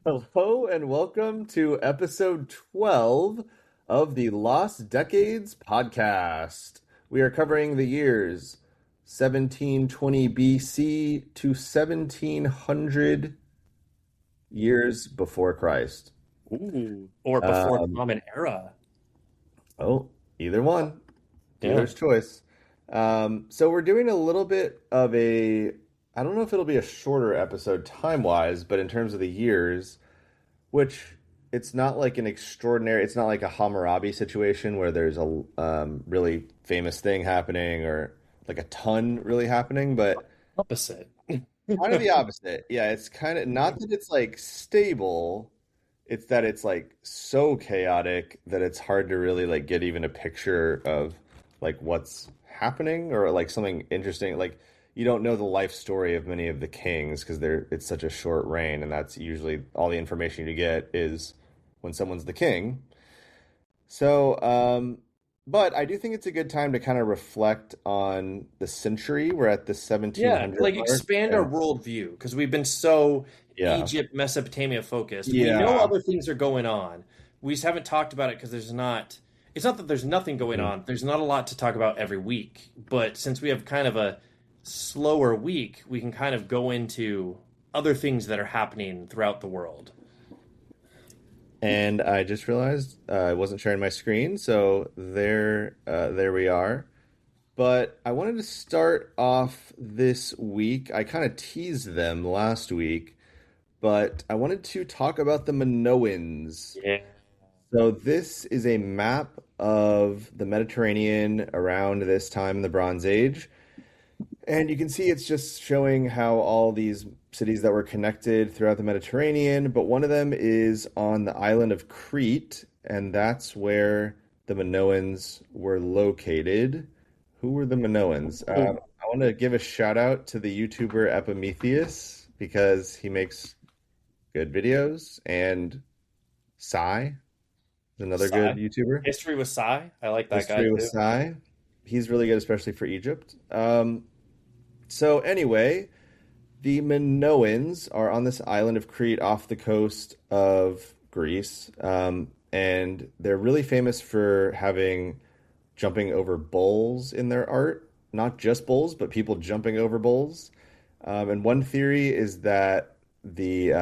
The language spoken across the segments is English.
Hello and welcome to episode 12 of the Lost Decades podcast. We are covering the years 1720 BC to 1700 years before Christ. Ooh, or before Um, Common Era. oh, either one, Yeah. dealer's choice. So we're doing a little bit of I don't know if it'll be a shorter episode time-wise, but in terms of the years, which it's not like it's not like a Hammurabi situation where there's a really famous thing happening or like a ton really happening, but Opposite. kind of the opposite. Yeah, it's kind of not that it's like stable, it's that it's like so chaotic that it's hard to really like get even a picture of like what's happening or like something interesting. Like you don't know the life story of many of the kings because it's such a short reign, and that's usually all the information you get is when someone's the king. So, but I do think it's a good time to kind of reflect on the century. We're at the Yeah, 1700 like mark, expand our and worldview because we've been so yeah, Egypt, Mesopotamia focused. We know yeah. other things are going on. We just haven't talked about it because it's not that there's nothing going Mm. on. There's not a lot to talk about every week. But since we have kind of a slower week, we can kind of go into other things that are happening throughout the world. And I just realized I wasn't sharing my screen, so there we are. But I wanted to start off this week. I kind of teased them last week, but I wanted to talk about the Minoans. Yeah. So this is a map of the Mediterranean around this time in the Bronze Age. And you can see it's just showing how all these cities that were connected throughout the Mediterranean, but one of them is on the island of Crete, and that's where the Minoans were located. Who were the Minoans? I want to give a shout out to the YouTuber Epimetheus because he makes good videos, and Sai is another good Psy. YouTuber. History with Psy. I like that guy History with too. Sai. He's really good, especially for Egypt. So anyway, the Minoans are on this island of Crete off the coast of Greece, and they're really famous for having jumping over bulls in their art. Not just bulls, but people jumping over bulls. And one theory is that they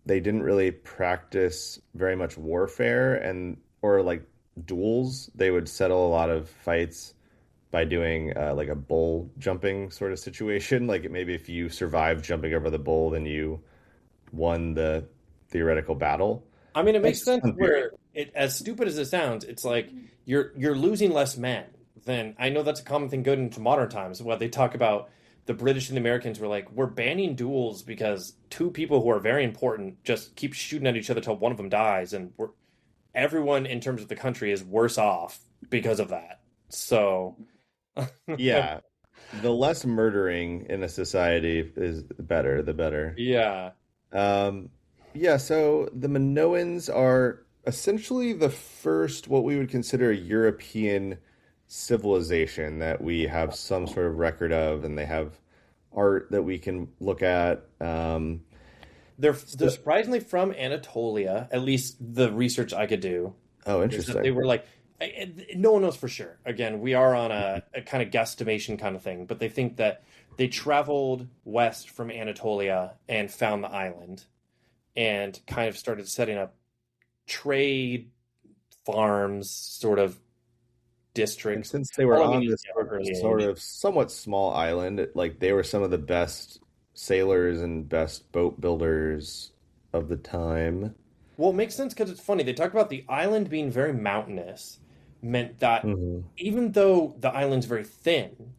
didn't really practice very much warfare and or like duels. They would settle a lot of fights by doing like a bull jumping sort of situation. Like maybe if you survived jumping over the bull, then you won the theoretical battle. I mean, it makes That's sense one theory. where as stupid as it sounds, it's like you're losing less men. Then I know that's a common thing going into modern times. What they talk about, the British and the Americans were like, we're banning duels because two people who are very important just keep shooting at each other till one of them dies, and everyone in terms of the country is worse off because of that. So, Yeah, the less murdering in a society is better, the better. yeah. Um, yeah, so the Minoans are essentially the first, what we would consider a European civilization that we have some sort of record of, and they have art that we can look at. They're So, surprisingly from Anatolia, at least the research I could do. oh, Is that they interesting. were like, no one knows for sure. Again, we are on a kind of guesstimation kind of thing, but they think that they traveled west from Anatolia and found the island and kind of started setting up trade farms, sort of And districts. since they were All I mean on is this yeah, early sort age. of somewhat small island, like they were some of the best sailors and best boat builders of the time. Well, it makes sense because it's funny. They talk about the island being very mountainous, meant that Hmm. even though the island's very thin,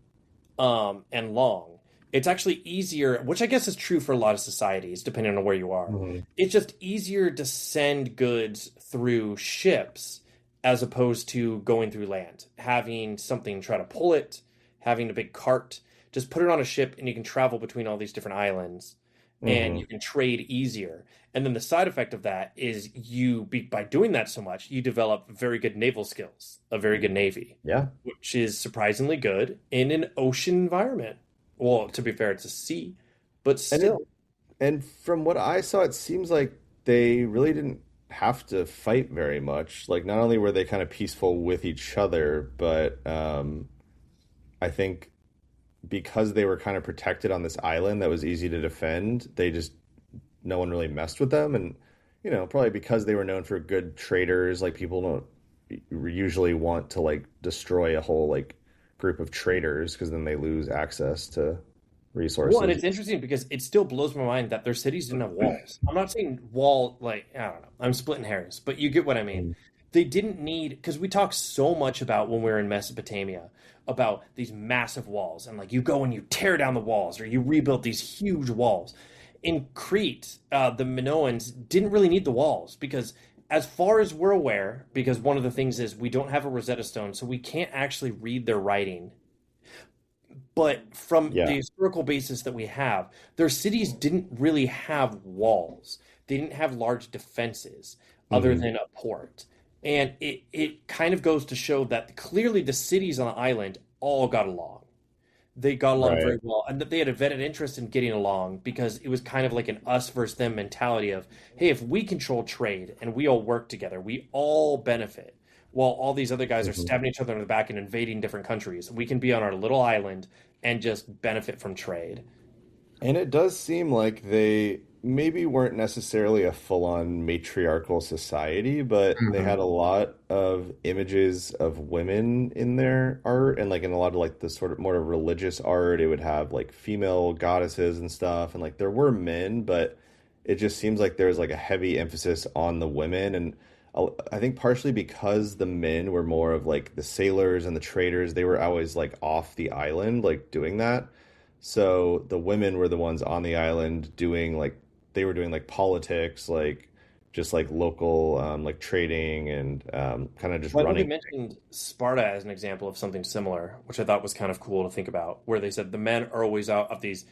and long. It's actually easier, which I guess is true for a lot of societies, depending on where you are. Hmm. It's just easier to send goods through ships as opposed to going through land. Having something try to pull it, having a big cart, just put it on a ship and you can travel between all these different islands and Hmm. you can trade easier. And then the side effect of that is by doing that so much, you develop very good naval skills, a very good navy, Yeah. which is surprisingly good in an ocean environment. Well, to be fair, it's a sea, but And it still. and from what I saw, it seems like they really didn't have to fight very much. Like, not only were they kind of peaceful with each other, but I think because they were kind of protected on this island that was easy to defend, they just no one really messed with them. And probably because they were known for good traders, like people don't usually want to like destroy a whole like group of traders because then they lose access to Well, and resources. it's interesting because it still blows my mind that their cities didn't have walls. I'm not saying wall, like, I don't know. I'm splitting hairs, but you get what I mean. Mm. They didn't need, because we talk so much about when we were in Mesopotamia, about these massive walls. And like you go and you tear down the walls or you rebuild these huge walls. In Crete, the Minoans didn't really need the walls because, as far as we're aware, because one of the things is we don't have a Rosetta Stone, so we can't actually read their writing, but from the Yeah. historical basis that we have, their cities didn't really have walls. They didn't have large defenses other Hmm. than a port. And it kind of goes to show that clearly the cities on the island all got along. They got along Right. very well, and that they had a vetted interest in getting along because it was kind of like an us versus them mentality of, hey, if we control trade and we all work together, we all benefit. While all these other guys are Hmm. stabbing each other in the back and invading different countries, we can be on our little island and just benefit from trade. And it does seem like they maybe weren't necessarily a full-on matriarchal society, but they Mhm. had a lot of images of women in their art, and like in a lot of like the sort of more religious art, it would have like female goddesses and stuff, and like there were men, but it just seems like there's like a heavy emphasis on the women, and I think partially because the men were more of like the sailors and the traders, they were always like off the island, like doing that. So the women were the ones on the island doing like they were doing like politics, like just like local like trading and kind of just Well, I think they running. mentioned Sparta as an example of something similar, which I thought was kind of cool to think about, where they said the men are always out of these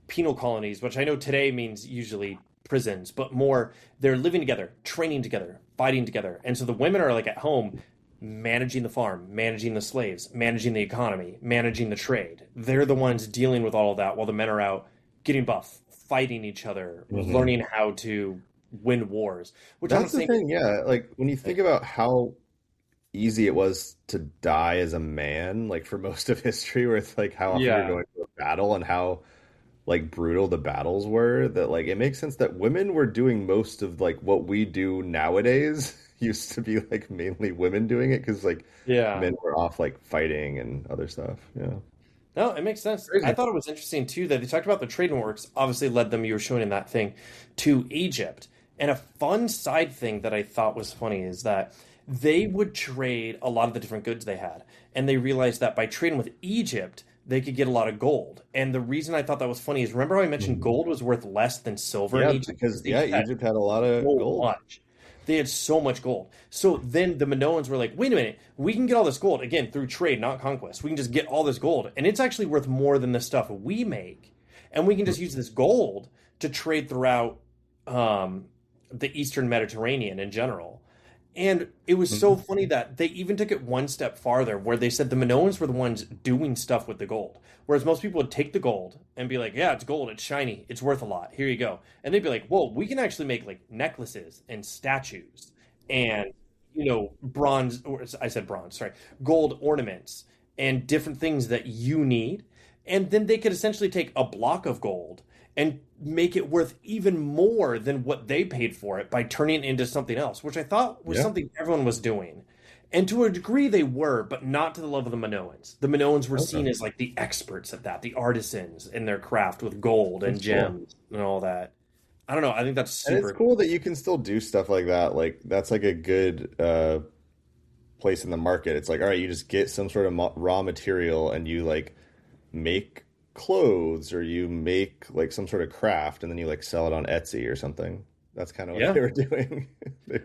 penal colonies, which I know today means usually prisons, but more they're living together, training together, fighting together. And so the women are like at home managing the farm, managing the slaves, managing the economy, managing the trade. They're the ones dealing with all of that while the men are out getting buff, fighting each other, Hmm. learning how to win wars, which I'm not That's the saying. thing, yeah. Like when you think about how easy it was to die as a man, like for most of history, where it's like how often you're Yeah. going to a battle and how like brutal the battles were, that like it makes sense that women were doing most of like what we do nowadays used to be like mainly women doing it because like Yeah. men were off like fighting and other stuff. Yeah. No, it makes sense. I Crazy. thought it was interesting too that they talked about the trading works, obviously led them, you were showing in that thing, to Egypt. And a fun side thing that I thought was funny is that they would trade a lot of the different goods they had. And they realized that by trading with Egypt, they could get a lot of gold. And the reason I thought that was funny is remember how I mentioned Mhm. gold was worth less than silver in Yeah, Egypt? Because because they yeah, just had Egypt had a lot of so gold. much. They had so much gold. So then the Minoans were like, wait a minute, we can get all this gold, again, through trade, not conquest. We can just get all this gold. And it's actually worth more than the stuff we make. And we can just use this gold to trade throughout um, the Eastern Mediterranean in general. And it was so Mhm. funny that they even took it one step farther, where they said the Minoans were the ones doing stuff with the gold. Whereas most people would take the gold and be like, yeah, it's gold, it's shiny, it's worth a lot. Here you go. And they'd be like, whoa, we can actually make like necklaces and statues and, bronze, or I said bronze, sorry, gold ornaments and different things that you need. And then they could essentially take a block of gold and make it worth even more than what they paid for it by turning it into something else, which I thought was Yeah. something everyone was doing. And to a degree they were, but not to the level of the Minoans. The Minoans were Okay. seen as like the experts at that, the artisans in their craft with gold and That's cool. gems and all that. I don't know. I think that's And it's super. cool that you can still do stuff like that. Like that's like a good place in the market. It's like, all right, you just get some sort of raw material and you like make clothes or you make like some sort of craft and then you like sell it on Etsy or something. That's kind of what Yeah. they were doing.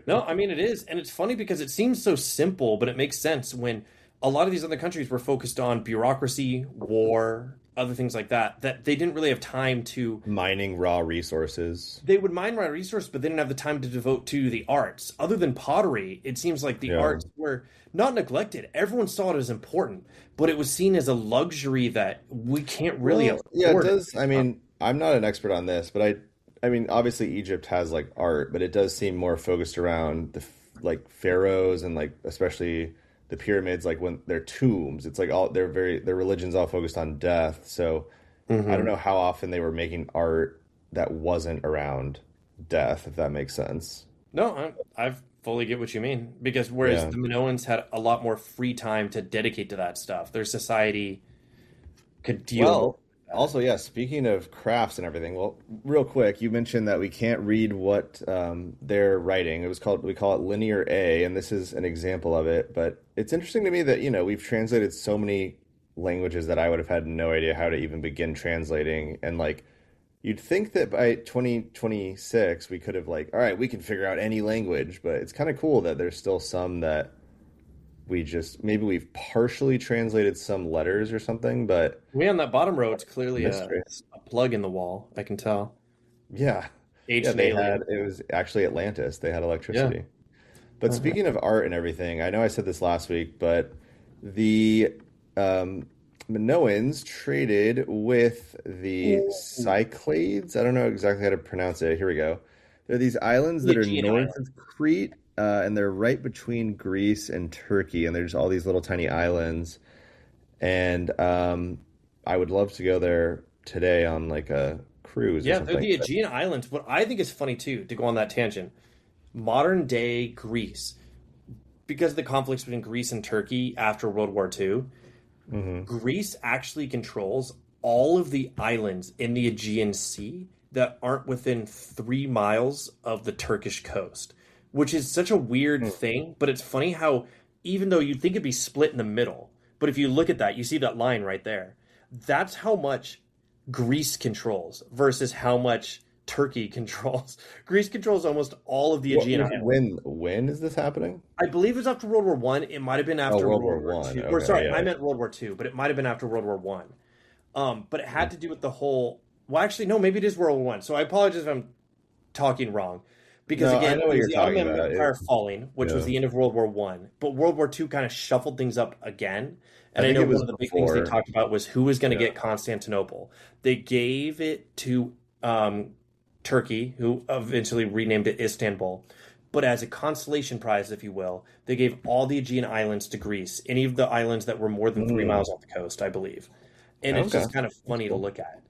No, I mean it is, and it's funny because it seems so simple, but it makes sense when a lot of these other countries were focused on bureaucracy, war, other things like that, that they didn't really have time to. Mining raw resources. They would mine raw resource, but they didn't have the time to devote to the arts. Other than pottery, it seems like the Yeah. arts were not neglected. Everyone saw it as important, but it was seen as a luxury that we can't really Well, yeah, it afford. does. I mean, I'm not an expert on this, but I mean, obviously Egypt has like art, but it does seem more focused around like pharaohs and like especially the pyramids, like when they're tombs. It's like all their religion's all focused on death. So I don't Hmm. know how often they were making art that wasn't around death, if that makes sense. No, I fully get what you mean because whereas Yeah. the Minoans had a lot more free time to dedicate to that stuff, their society could deal more Well, with that. also, yeah, speaking of crafts and everything, well, real quick, you mentioned that we can't read what they're writing. We call it linear A, and this is an example of it. But it's interesting to me that, we've translated so many languages that I would have had no idea how to even begin translating. And like, you'd think that by 2026, we could have like, all right, we can figure out any language, but it's kind of cool that there's still some that maybe we've partially translated some letters or something, but We on that bottom row, it's clearly mystery. a plug in the wall. I can tell. Yeah. Yeah, Ancient alien. it was actually Atlantis. They had Yeah. electricity. But Uh-huh. speaking of art and everything, I know I said this last week, but the um, Minoans traded with the Cyclades. I don't know exactly how to pronounce it. Here we go. There are these islands The that are Aegean north island. of Crete, and they're right between Greece and Turkey, and there's all these little tiny islands. And I would love to go there today on like a cruise or Yeah, they're something. the Aegean Islands. What I think is funny too, to go on that tangent, modern day Greece, because of the conflicts between Greece and Turkey after World War II, Hmm. Greece actually controls all of the islands in the Aegean Sea that aren't within 3 miles of the Turkish coast, which is such a weird thing. But it's funny how, even though you'd think it'd be split in the middle, but if you look at that, you see that line right there. That's how much Greece controls versus how much Turkey controls. Greece controls almost all of the Aegean islands. When is this happening? I believe it was after World War One. It might have been Oh, after World War World War One. Two. Or Okay, sorry, I yeah. meant World War Two, but it might have been after World War One. But it had to do with the whole. Well, actually, no, maybe it is World War One. So I apologize if I'm talking wrong, because No, I again, know it what was you're the talking Ottoman about. Empire falling, which was Yeah. the end of World War One. But World War Two kind of shuffled things up again. I And I think know it one was of the big things they before. talked about was who was going to Yeah. get Constantinople. They gave it to Turkey, who eventually renamed it Istanbul. But as a consolation prize, if you will, they gave all the Aegean islands to Greece, any of the islands that were more than three Mm, miles off the coast, I believe. And it's okay. just kind of That's funny to cool. look at.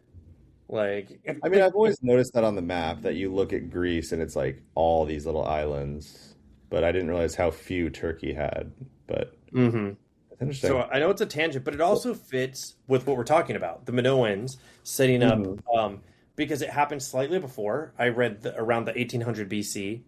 Like, I mean, I've always noticed that on the map that you look at Greece and it's like all these little islands, but I didn't realize how few Turkey had. But hmm. it's So interesting. I know it's a tangent, but it also fits with what we're talking about. The Minoans setting up, Hmm. because it happened slightly before. I read around the 1800 BC,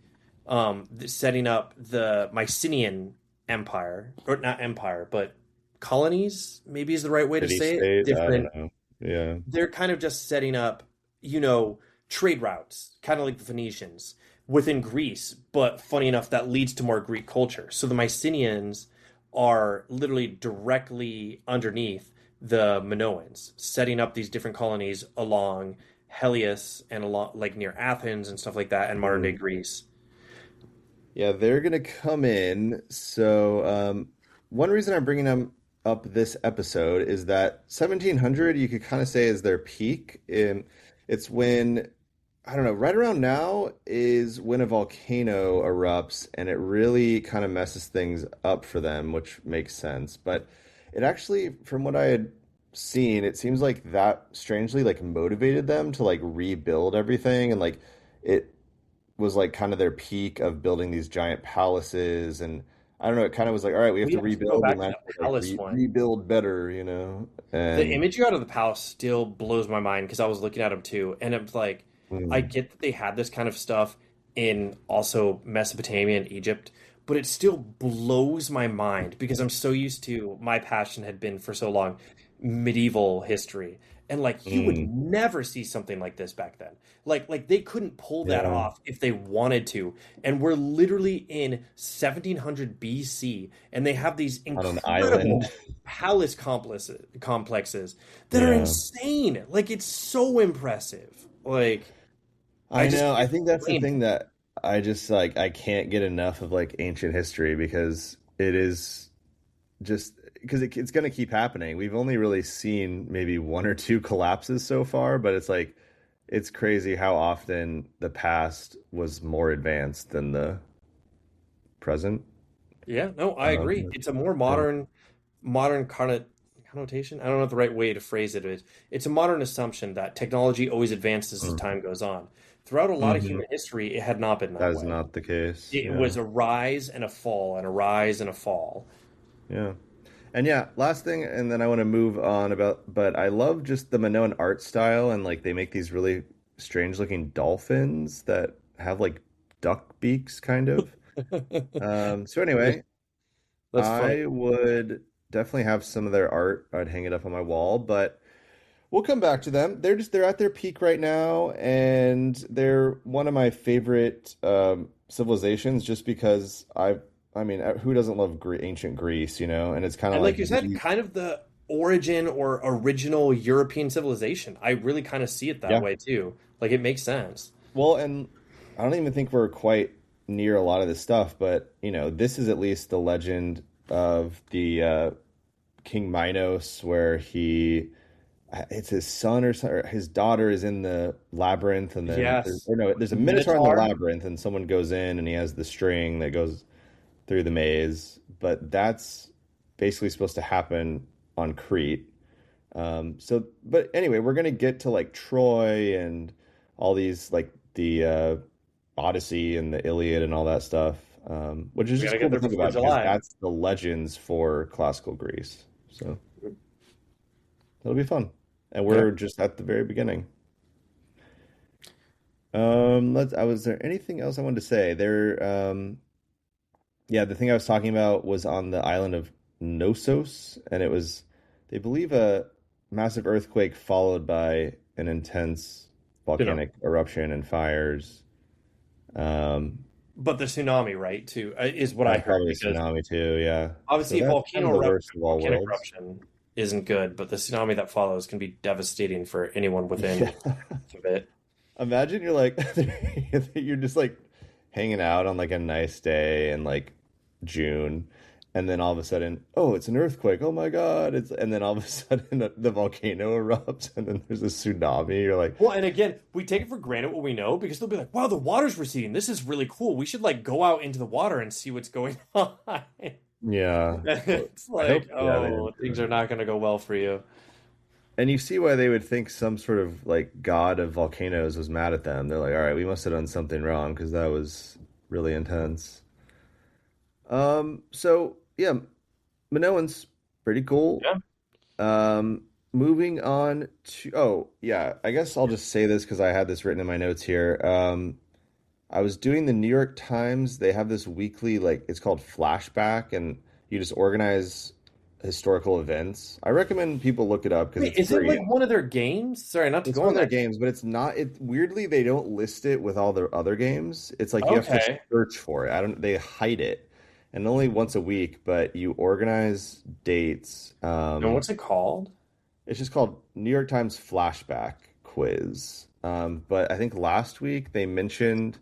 setting up the Mycenaean Empire, or not empire, but colonies, maybe is the right way to City say it. state? I don't Different. know. Yeah. They're kind of just setting up, you know, trade routes, kind of like the Phoenicians within Greece. But funny enough, that leads to more Greek culture. So the Mycenaeans are literally directly underneath the Minoans, setting up these different colonies along Helios and along like near Athens and stuff like that in modern day Hmm. Greece. Yeah, they're gonna come in. So, one reason I'm bringing them up this episode is that 1700 you could kind of say is their peak. It's when I don't know, right around now is when a volcano erupts and it really kind of messes things up for them, which makes sense. But it actually, from what I had seen, it seems like that strangely like motivated them to like rebuild everything and like it was like kind of their peak of building these giant palaces and I don't know, it kind of was like, all right, we have We to have to go rebuild. We back to might have that to like palace one. rebuild better, The And image you got of the palace still blows my mind because I was looking at them too, and it's like I mm, get that they had this kind of stuff in also Mesopotamia and Egypt, but it still blows my mind because I'm so used to my passion had been for so long medieval history. And like you would mm, never see something like this back then. Like they couldn't pull that yeah, off if they wanted to. And we're literally in 1700 BC and they have these on an island. incredible palace complexes that are Yeah. insane. Like it's so impressive. Like I I just know. I can't think that's the explain thing it. that I just like I can't get enough of like ancient history because it is just because it's going to keep happening. We've only really seen maybe one or two collapses so far, but it's like it's crazy how often the past was more advanced than the present. Yeah, no, I agree. It's a more Yeah. modern connotation. I don't know what the right way to phrase it is. It's a modern assumption that technology always advances as time goes on. Throughout a lot of Mm-hmm. human history, it had not been That that is way. not the case. It Yeah. was a rise and a fall and a rise and a fall. Yeah. And yeah, last thing, and then I want to move on about, but I love just the Minoan art style, and like they make these really strange looking dolphins that have like duck beaks, kind of. So anyway, That's funny. I would definitely have some of their art. I'd hang it up on my wall, but we'll come back to them. They're at their peak right now, and they're one of my favorite civilizations just because I mean, who doesn't love ancient Greece, you know? And it's kind of And like like you said, kind of the origin or original European civilization. I really kind of see it that yeah. way too. Like it makes sense. Well, and I don't even think we're quite near a lot of this stuff, but you know, this is at least the legend of the King Minos, where it's his son or his daughter is in the labyrinth, and then Yes. or no, there's a minotaur in the Minotaur. labyrinth, and someone goes in and he has the string that goes through the maze, but that's basically supposed to happen on Crete. But anyway, we're gonna get to like Troy and all these like the Odyssey and the Iliad and all that stuff, which is We just gotta cool get to there think before about because July. that's the legends for classical Greece. So that'll be fun, and Yeah. we're just at the very beginning. Was there anything else I wanted to say? Yeah, the thing I was talking about was on the island of Knossos, and it was, they believe, a massive earthquake followed by an intense Tsunami. volcanic eruption and fires. Um, But the tsunami, right, too, is what I heard Probably a because tsunami too, yeah. So obviously that's kind of the worst of all volcanic worlds. eruption isn't good, but the tsunami that follows can be devastating for anyone Yeah. within of it. Imagine you're like you're just like hanging out on like a nice day in like June, and then all of a sudden, oh, it's an earthquake. Oh my God. And then all of a sudden the volcano erupts and then there's a tsunami. You're like, Well, and again, we take it for granted what we know because they'll be like, "Wow, the water's receding. This is really cool. We should like go out into the water and see what's going on." yeah. It's I hope like, yeah, they oh, didn't do things that. are not going to go well for you. And you see why they would think some sort of like god of volcanoes was mad at them. They're like, all right, we must have done something wrong because that was really intense. So yeah, Minoans, pretty cool. Yeah. Moving on to, oh yeah, I guess I'll just say this because I had this written in my notes here. I was doing the New York Times. They have this weekly, like, it's called Flashback, and you just organize historical events. I recommend people look it up because Wait, it's is it free. like one of their games? Sorry, not to It's go one on of their that. games, but it's not. It weirdly they don't list it with all their other games. It's like you have to Okay. search for it. I don't. They hide it, and only once a week. But you organize dates. And what's it called? It's just called New York Times Flashback Quiz. But I think last week they mentioned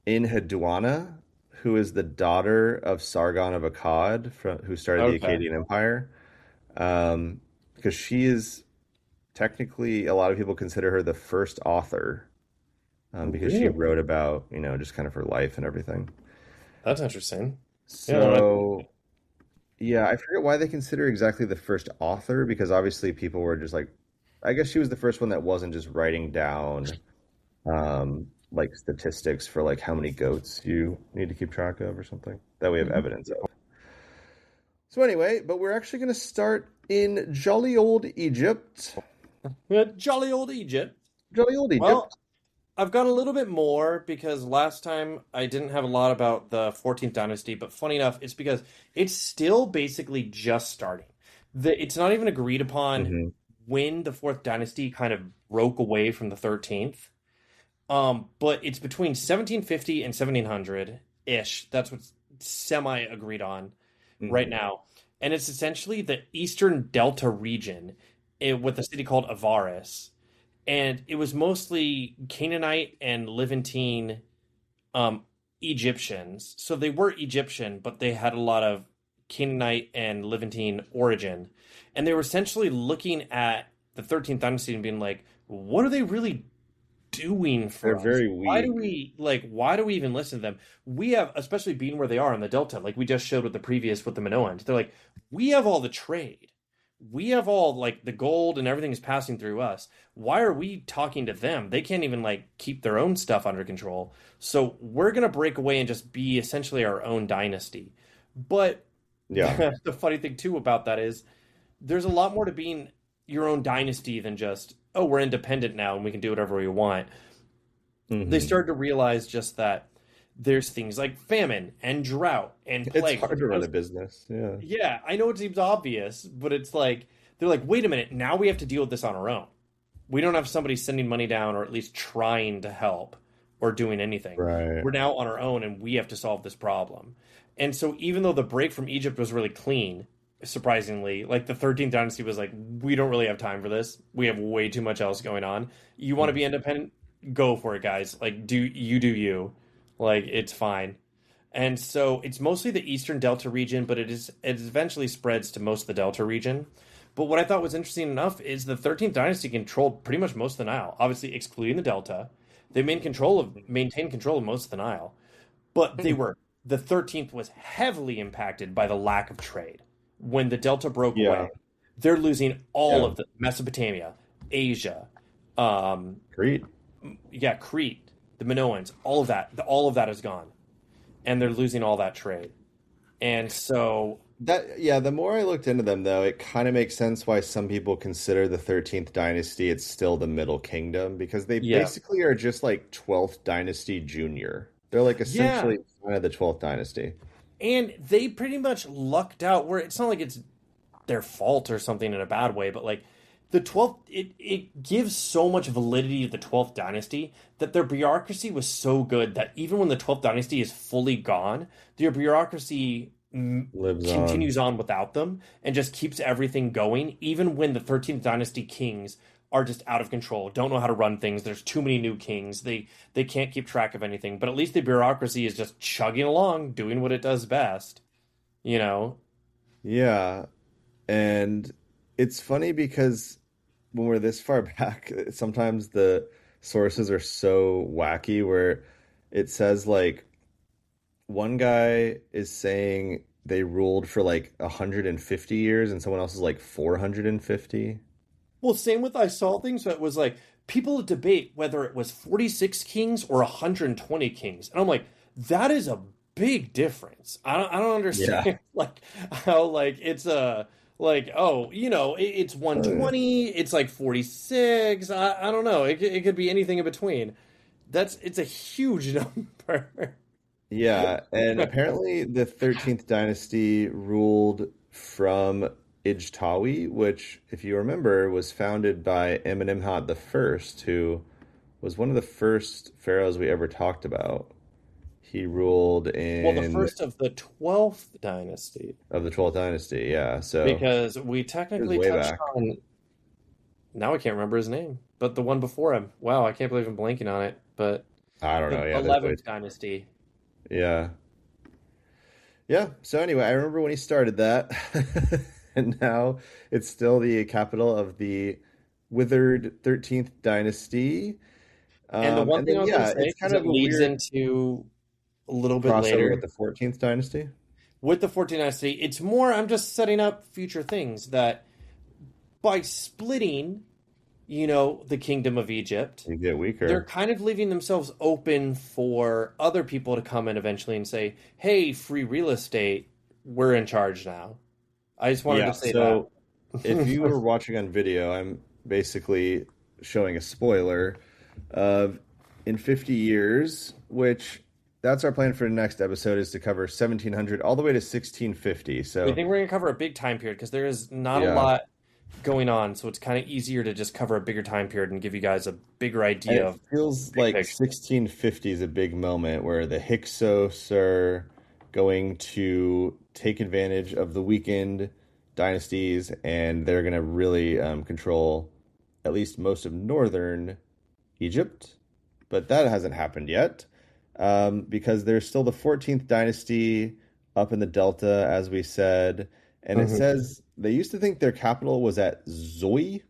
Enheduanna, who is the daughter of Sargon of Akkad, who started the Okay. Akkadian Empire. Because she is technically, a lot of people consider her the first author, because she Really? wrote about, just kind of her life and everything. That's interesting. Yeah, no, So, yeah, I forget why they consider exactly the first author, because obviously people were just like, I guess she was the first one that wasn't just writing down like statistics for like how many goats you need to keep track of or something that we have evidence of. So anyway, but we're actually going to start in jolly old Egypt. yeah, jolly old Egypt. Jolly old Well, Egypt. I've got a little bit more because last time I didn't have a lot about the 14th dynasty, but funny enough, it's because it's still basically just starting. It's not even agreed upon Hmm. when the fourth dynasty kind of broke away from the 13th. But it's between 1750 and 1700 ish. That's what's semi agreed on right Hmm. now. And it's essentially the Eastern Delta region with a city called Avaris. And it was mostly Canaanite and Levantine um, Egyptians. So they were Egyptian, but they had a lot of Canaanite and Levantine origin. And they were essentially looking at the 13th dynasty and being like, what are they really doing They're for us? very weak. Why do we even listen to them? We have, especially being where they are in the Delta, like we just showed with the Minoans. They're like, we have all the trade. We have all like the gold and everything is passing through us. Why are we talking to them? They can't even like keep their own stuff under control. So we're gonna break away and just be essentially our own dynasty. But Yeah. the funny thing too about that is there's a lot more to being your own dynasty than just, oh, we're independent now and we can do whatever we want. They Hmm. started to realize just that there's things like famine and drought and It's plague. hard to run a business. Yeah. Yeah, I know it seems obvious, but it's like they're like, wait a minute, now we have to deal with this on our own. We don't have somebody sending money down or at least trying to help or doing anything. Right. We're now on our own and we have to solve this problem. And so even though the break from Egypt was really clean, surprisingly, like the 13th dynasty was like, we don't really have time for this. We have way too much else going on. You want to be independent? Go for it, guys. Like do you. Like it's fine. And so it's mostly the Eastern Delta region, but it eventually spreads to most of the Delta region. But what I thought was interesting enough is the 13th dynasty controlled pretty much most of the Nile, obviously excluding the Delta. They maintained control of most of the Nile, but the 13th was heavily impacted by the lack of trade. When the Delta broke Yeah. away, they're losing all Yeah. of the Mesopotamia, Asia, Great. Crete, the Minoans, all of that. All of that is gone, and they're losing all that trade. And so, The more I looked into them though, it kind of makes sense why some people consider the 13th dynasty it's still the Middle Kingdom because they yeah, basically are just like 12th dynasty junior. They're like yeah, essentially kind of the 12th dynasty. and they pretty much lucked out. Where it's not like it's their fault or something in a bad way, but like the 12th, it gives so much validity to the 12th dynasty that their bureaucracy was so good that even when the 12th dynasty is fully gone, their bureaucracy Lives on. continues on without them and just keeps everything going, even when the 13th dynasty kings are just out of control, don't know how to run things. There's too many new kings. They can't keep track of anything. But at least the bureaucracy is just chugging along, doing what it does best. You know? Yeah. And it's funny because when we're this far back, sometimes the sources are so wacky where it says like one guy is saying they ruled for like 150 years and someone else is like 450. Well, same with I saw things that was like people debate whether it was 46 kings or 120 kings. And I'm like, that is a big difference. I don't Yeah. understand like how like it's a like oh, it's Uh, 120, it's like 46. I don't know. It could be anything in between. It's a huge number. yeah, and apparently the 13th dynasty ruled from Ijtawi, which, if you remember, was founded by Amenemhat the First, who was one of the first pharaohs we ever talked about. He ruled Well, the in first of the 12th dynasty, of the 12th dynasty, yeah. So because we it was technically way touched back. on. Now I can't remember his name, but the one before him. Wow, I can't believe I'm blanking on it. But I don't the know. Yeah, there's way. 11th dynasty. Yeah. Yeah. So anyway, I remember when he started that, and now it's still the capital of the withered 13th dynasty. And the one And thing then I was going to yeah, say, it's because kind it of a leads weird into a little bit crossover with later the 14th dynasty. with the 14th dynasty, it's more, I'm just setting up future things that by splitting, the kingdom of Egypt, You get they're weaker. kind of leaving themselves open for other people to come in eventually and say, hey, free real estate, we're in charge now. I just wanted to Yeah. say that. So if you were watching on video, I'm basically showing a spoiler of in 50 years, which that's our plan for the next episode is to cover 1700 all the way to 1650. I So think we're going to cover a big time period because there is not a yeah. lot going on. So it's kind of easier to just cover a bigger time period and give you guys a bigger And idea it of feels big like picture. 1650 is a big moment where the Hyksos are going to take advantage of the weakened dynasties and they're going to really control at least most of northern Egypt. But that hasn't happened yet because there's still the 14th dynasty up in the Delta, as we said. And it Mhm. says they used to think their capital was at Zoi,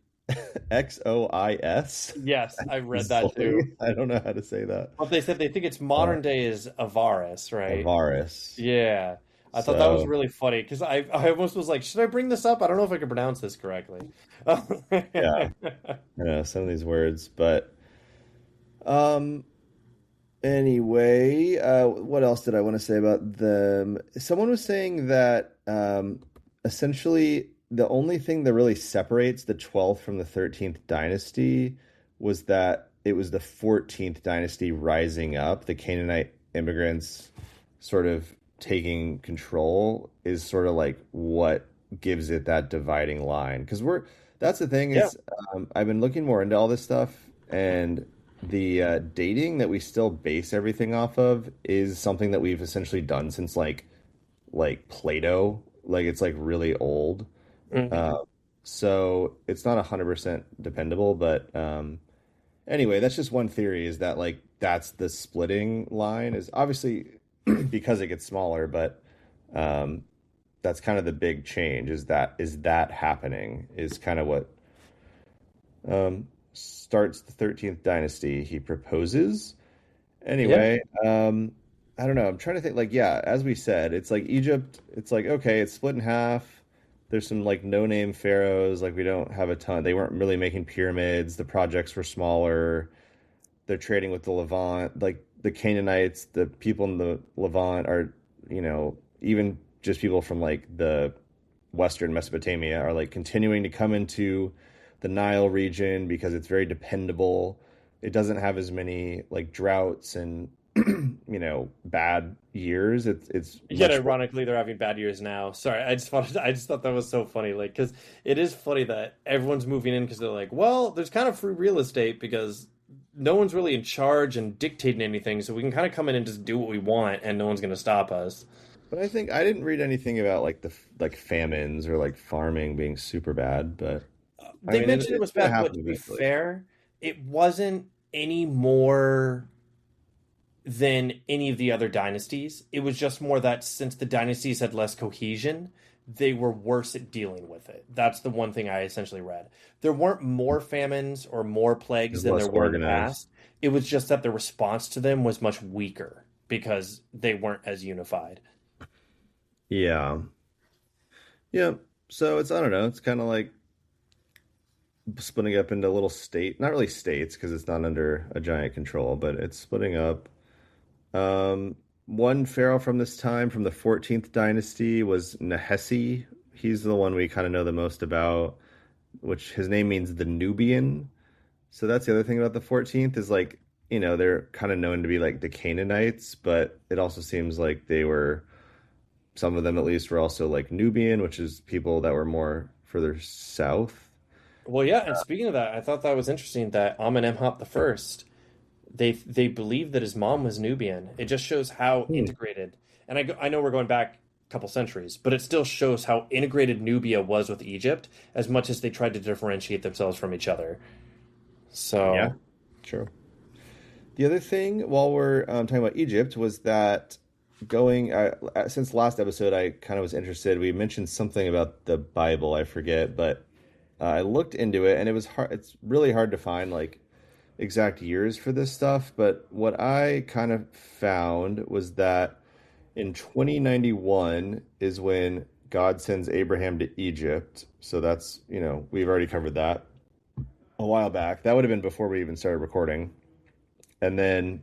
Xois. Yes, I read that too. Zoe? I don't know how to say that. But they said they think it's Uh, modern day is Avaris, right? Avaris. Yeah. I thought that was So really funny because I almost was like, should I bring this up? I don't know if I can pronounce this correctly. yeah, I know some of these words, but um. Anyway, what else did I want to say about them? Someone was saying that essentially the only thing that really separates the 12th from the 13th dynasty was that it was the 14th dynasty rising up, the Canaanite immigrants sort of taking control is sort of like what gives it that dividing line. Because that's the thing Yeah. is, I've been looking more into all this stuff, and the dating that we still base everything off of is something that we've essentially done since like Plato. Like it's like really old. Mhm. Uh, so it's not 100% dependable, but anyway, that's just one theory is that like that's the splitting line is obviously because it gets smaller, but um, that's kind of the big change is that happening is kind of what starts the 13th dynasty. He proposes. Yeah. Anyway, I don't know. I'm trying to think like yeah, as we said, it's like Egypt, it's like okay, it's split in half. There's some like no-name pharaohs, like we don't have a ton. They weren't really making pyramids. The projects were smaller. They're trading with the Levant, like the Canaanites, the people in the Levant are, even just people from like the Western Mesopotamia are like continuing to come into the Nile region because it's very dependable. It doesn't have as many like droughts and bad years. It's Yet much more. ironically, they're having bad years now. Sorry, I just thought that was so funny. Like, because it is funny that everyone's moving in because they're like, well, there's kind of free real estate because no one's really in charge and dictating anything, so we can kind of come in and just do what we want, and no one's going to stop us. But I think I didn't read anything about like like famines or like farming being super bad. But I They mean, mentioned it it's was gonna bad, but happen to be eventually. fair, it wasn't any more than any of the other dynasties. It was just more that since the dynasties had less cohesion, they were worse at dealing with it. That's the one thing I essentially read. There weren't more famines or more plagues It's than less there were in the organized. past. It was just that the response to them was much weaker because they weren't as unified. Yeah. Yeah. So it's I don't know. It's kind of like splitting up into little not really states because it's not under a giant control, but it's splitting up. Um, One pharaoh from this time, from the 14th dynasty, was Nehesi. He's the one we kind of know the most about, which his name means the Nubian. So that's the other thing about the 14th is like, they're kind of known to be like the Canaanites, but it also seems like some of them at least were also like Nubian, which is people that were more further south. Well, yeah, and speaking of that, I thought that was interesting that Amenemhat the First, they believe that his mom was Nubian. It just shows how Hmm. integrated. And I know we're going back a couple centuries, but it still shows how integrated Nubia was with Egypt as much as they tried to differentiate themselves from each other. Yeah, So, true. The other thing, while we're talking about Egypt, was that going since last episode, I kind of was interested. We mentioned something about the Bible, I forget, but I looked into it, and it was hard. It's really hard to find like exact years for this stuff. But what I kind of found was that in 2091 is when God sends Abraham to Egypt. So that's we've already covered that a while back. That would have been before we even started recording. And then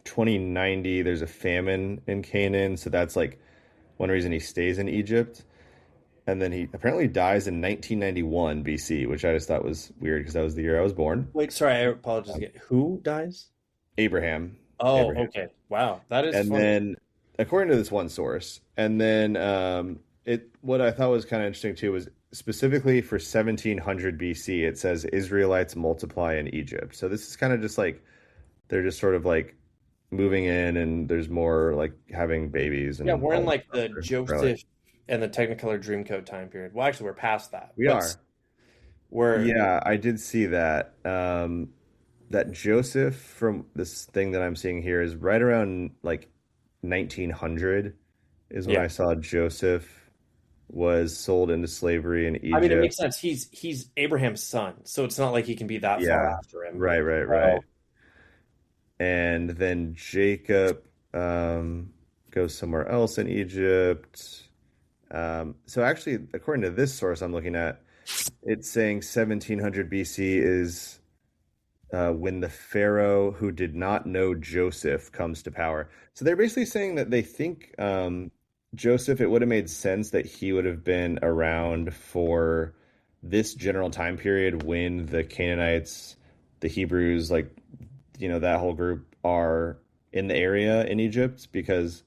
2090, there's a famine in Canaan, so that's like one reason he stays in Egypt. And then he apparently dies in 1991 BC, which I just thought was weird because that was the year I was born. wait, sorry, I apologize Um, again. Who dies? Abraham, Oh, Abraham. okay. Wow, that is And funny. then, according to this one source, and then what I thought was kind of interesting too was specifically for 1700 BC, it says Israelites multiply in Egypt. So this is kind of just like they're just sort of like moving in and there's more like having babies Yeah, and we're in all that like stuff. the They're like, Joseph and the Technicolor Dreamcoat time period. Well, actually, we're past that, we but are. we're Yeah, I did see that. That Joseph from this thing that I'm seeing here is right around like 1900 is when yeah. I saw Joseph. was sold into slavery in I mean, it Egypt. makes sense. He's Abraham's son, so it's not like he can be that far Yeah, after him. right, right, right. So, And then Jacob goes somewhere else in Egypt. So actually, according to this source I'm looking at, it's saying 1700 BC is when the Pharaoh who did not know Joseph comes to power. So they're basically saying that they think Joseph, it would have made sense that he would have been around for this general time period when the Canaanites, the Hebrews, like, that whole group are in the area in Egypt, because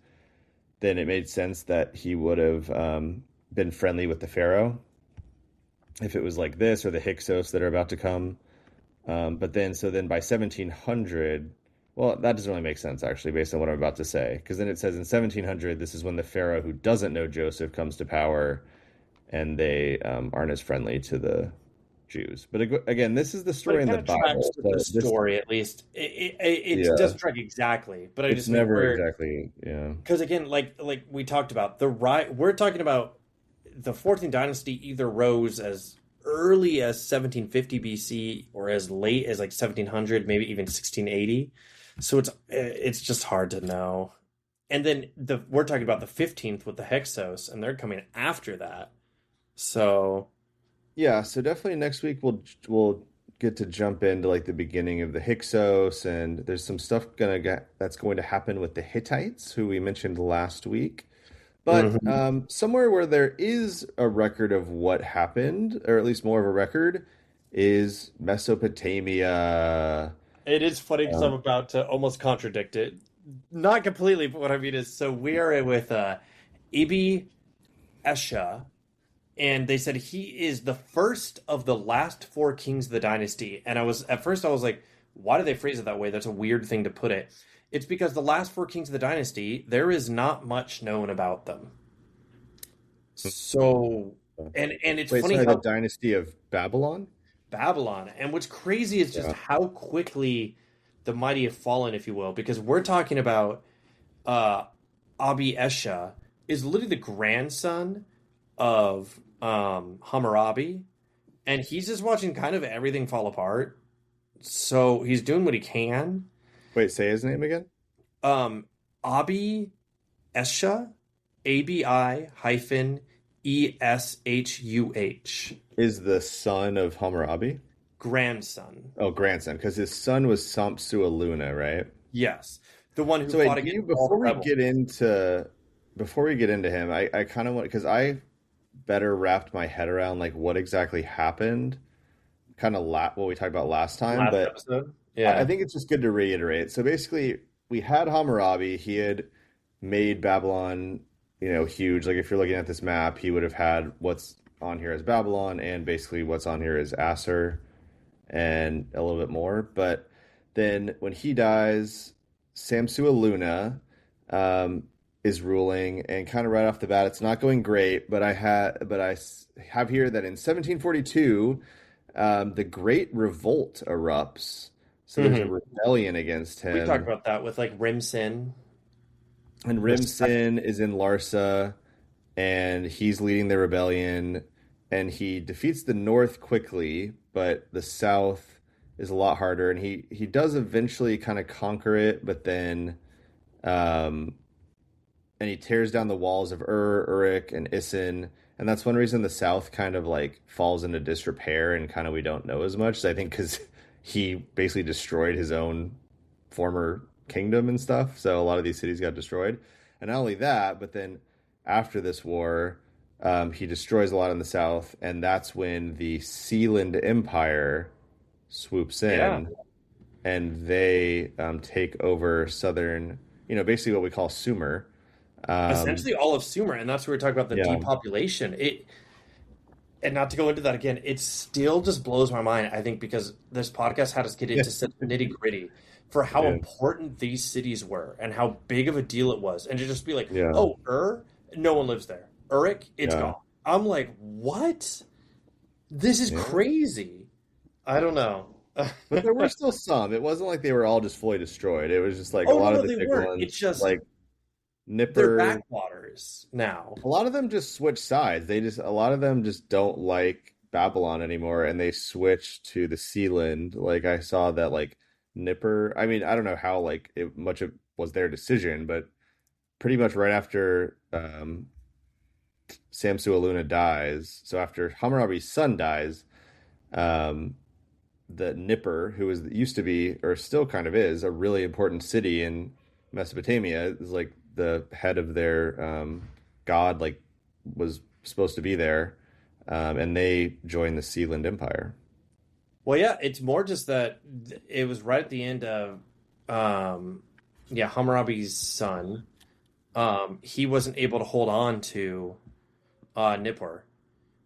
then it made sense that he would have been friendly with the Pharaoh if it was like this, or the Hyksos that are about to come. But then, so then by 1700, well, that doesn't really make sense actually, based on what I'm about to say, because then it says in 1700, this is when the Pharaoh who doesn't know Joseph comes to power, and they aren't as friendly to the Jews. But again, this is the but story it in kind the of tracks Bible, with the so this, story at least. It yeah, doesn't track exactly, but I it's just mean never where exactly, yeah. because again, like we talked about the right. We're talking about the 14th dynasty either rose as early as 1750 BC or as late as like 1700, maybe even 1680. So it's just hard to know. And then we're talking about the 15th with the Hyksos, and they're coming after that. So Yeah, so definitely next week we'll get to jump into like the beginning of the Hyksos, and there's some stuff that's going to happen with the Hittites, who we mentioned last week. But mhm. somewhere where there is a record of what happened, or at least more of a record, is Mesopotamia. It is funny because I'm Um, about to almost contradict it. Not completely, but what I mean is, so we are with Ibi Esha, and they said he is the first of the last four kings of the dynasty. And at first I was like, why do they phrase it that way? That's a weird thing to put it. It's because the last four kings of the dynasty, there is not much known about them. So, and it's Wait, funny sorry, the how dynasty of Babylon? Babylon, and what's crazy is just Yeah. how quickly the mighty have fallen, if you will, because we're talking about uh, Abi Esha is literally the grandson of Hammurabi, and he's just watching kind of everything fall apart. So he's doing what he can. Wait, say his name again? Um, Abi Esha, ABI hyphen ESHUH, Is the son of Hammurabi? grandson. Oh, grandson, because his son was Samsu-Iluna, right? Yes, the one who So wait, fought do you against all the rebels. before we get into him, I kind of want, because I better wrapped my head around like what exactly happened, kind of what we talked about last time, Last but episode, I yeah. think it's just good to reiterate. So basically, we had Hammurabi. He had made Babylon, huge. Like if you're looking at this map, he would have had what's on here as Babylon, and basically what's on here is Assur and a little bit more. But then when he dies, Samsu-Iluna um, is ruling, and kind of right off the bat, it's not going great. But I have here that in 1742, the Great Revolt erupts. So there's a Hmm. rebellion against We talked him, about that with like Rimsin. and The sec- Rimsin is in Larsa, and he's leading the rebellion, and he defeats the north quickly, but the south is a lot harder, and he does eventually kind of conquer it, but then um and he tears down the walls of Uruk and Isin, and that's one reason the south kind of like falls into disrepair, and kind of we don't know as much, I think, because he basically destroyed his own former kingdom and stuff. So a lot of these cities got destroyed. And not only that, but then after this war, he destroys a lot in the south, and that's when the Sealand Empire swoops yeah, in, and they take over southern, basically what we call Sumer. Um, essentially all of Sumer, and that's where we talk about the yeah, depopulation. And not to go into that again, it still just blows my mind. I think because this podcast had us get yeah, into such nitty gritty for how yeah, important these cities were and how big of a deal it was, and to just be like, yeah, oh, no one lives there. Uruk, it's yeah, gone. I'm like, what? This is yeah. crazy. I don't know. But there were still some. It wasn't like they were all just fully destroyed. It was just like a Oh no, lot of no, the they big weren't. It's ones, just like They're Nipper. backwaters now. A lot of them just switch sides. A lot of them just don't like Babylon anymore, and they switch to the Sealand. Like I saw that like Nipper. I mean, I don't know how like much it was their decision, but pretty much right after Samsu-Iluna dies, so after Hammurabi's son dies, um, the Nippur, who was used to be or still kind of is a really important city in Mesopotamia, is like the head of their god, like was supposed to be there, and they joined the Sealand Empire. Well, yeah, it's more just that it was right at the end of, yeah, Hammurabi's son. He wasn't able to hold on to Nippur.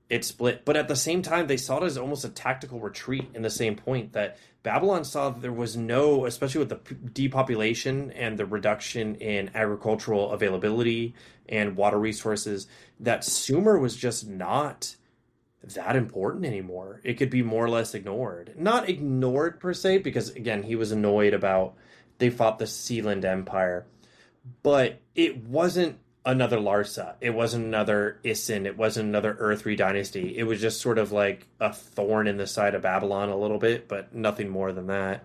It split, but at the same time, they saw it as almost a tactical retreat. In the same point that Babylon saw that there was no, especially with the depopulation and the reduction in agricultural availability and water resources, that Sumer was just not that important anymore. It could be more or less ignored. Not ignored per se, because again, he was annoyed about they fought the Sealand Empire, but it wasn't another Larsa. It wasn't another Isin. It wasn't another Earthry dynasty. It was just sort of like a thorn in the side of Babylon a little bit, but nothing more than that.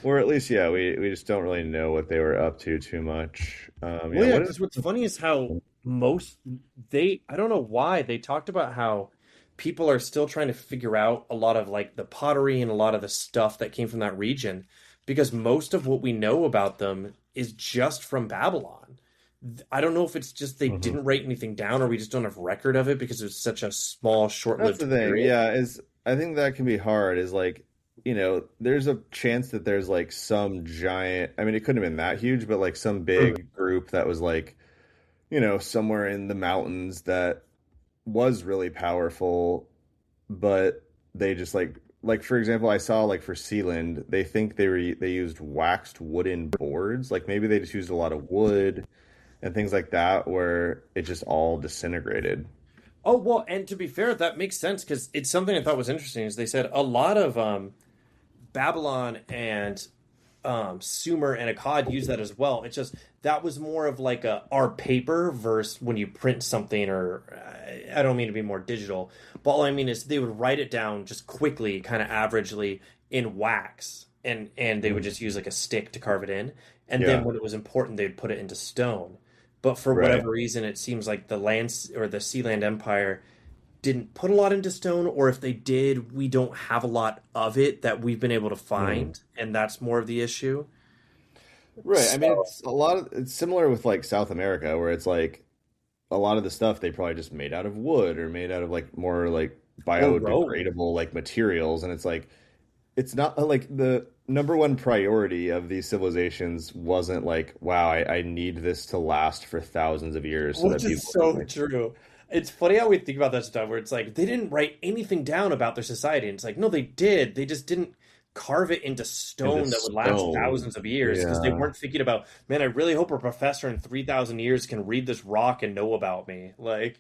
Or at least, yeah, we just don't really know what they were up to too much. Well, Yeah, yeah, what because what's funny is how most they, I don't know why, they talked about how people are still trying to figure out a lot of like the pottery and a lot of the stuff that came from that region, because most of what we know about them is just from Babylon. I don't know if it's just they Mhm. didn't write anything down or we just don't have record of it because it was such a small, That's short-lived the thing. period. Yeah, is I think that can be hard. Is like, there's a chance that there's like some giant. I mean, it couldn't have been that huge, but like some Mhm. big group that was like, somewhere in the mountains that was really powerful, but they just like for example, I saw like for Sealand, they think they used waxed wooden boards. Like maybe they just used a lot of wood and things like that, where it just all disintegrated. Oh, well, and to be fair, that makes sense because it's something I thought was interesting is they said a lot of Babylon and Sumer and Akkad use that as well. It's just that was more of like a our paper versus when you print something, or I don't mean to be more digital, but all I mean is they would write it down just quickly, kind of averagely in wax, and they would Mhm. just use like a stick to carve it in, and then Yeah, when it was important, they'd put it into stone. But for right. whatever reason, it seems like the lands or the Sealand Empire didn't put a lot into stone, or if they did, we don't have a lot of it that we've been able to Mhm. find, and that's more of the issue. Right. I mean, So, it's similar with like South America, where it's like a lot of the stuff they probably just made out of wood or made out of like more like or Rome. biodegradable like materials, and it's like it's not like the number one priority of these civilizations wasn't like, wow, I need this to last for thousands of years so that Which is people can so like, true. It's funny how we think about that stuff where it's like they didn't write anything down about their society. And it's like, no, they did. They just didn't carve it into into stone that would last stone. thousands of years because they Yeah. weren't thinking about, man, I really hope a professor in 3,000 years can read this rock and know about me. Like,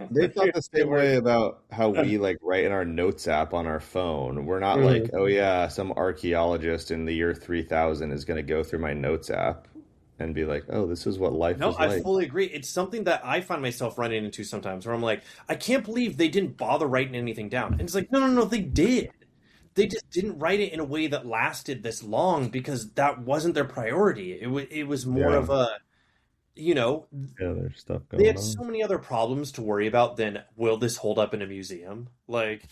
They thought the they same were. way about how we like write in our notes app on our phone. We're not like, oh yeah, some archaeologist in the year 3000 is going to go through my notes app and be like, oh, this is what life No, was I like. fully agree. It's something that I find myself running into sometimes where I'm like, I can't believe they didn't bother writing anything down. And it's like, no, no, no, they did. They just didn't write it in a way that lasted this long because that wasn't their priority. It was more Yeah. of a, you know, Yeah, there's stuff they going had on. so many other problems to worry about than will this hold up in a museum? Like,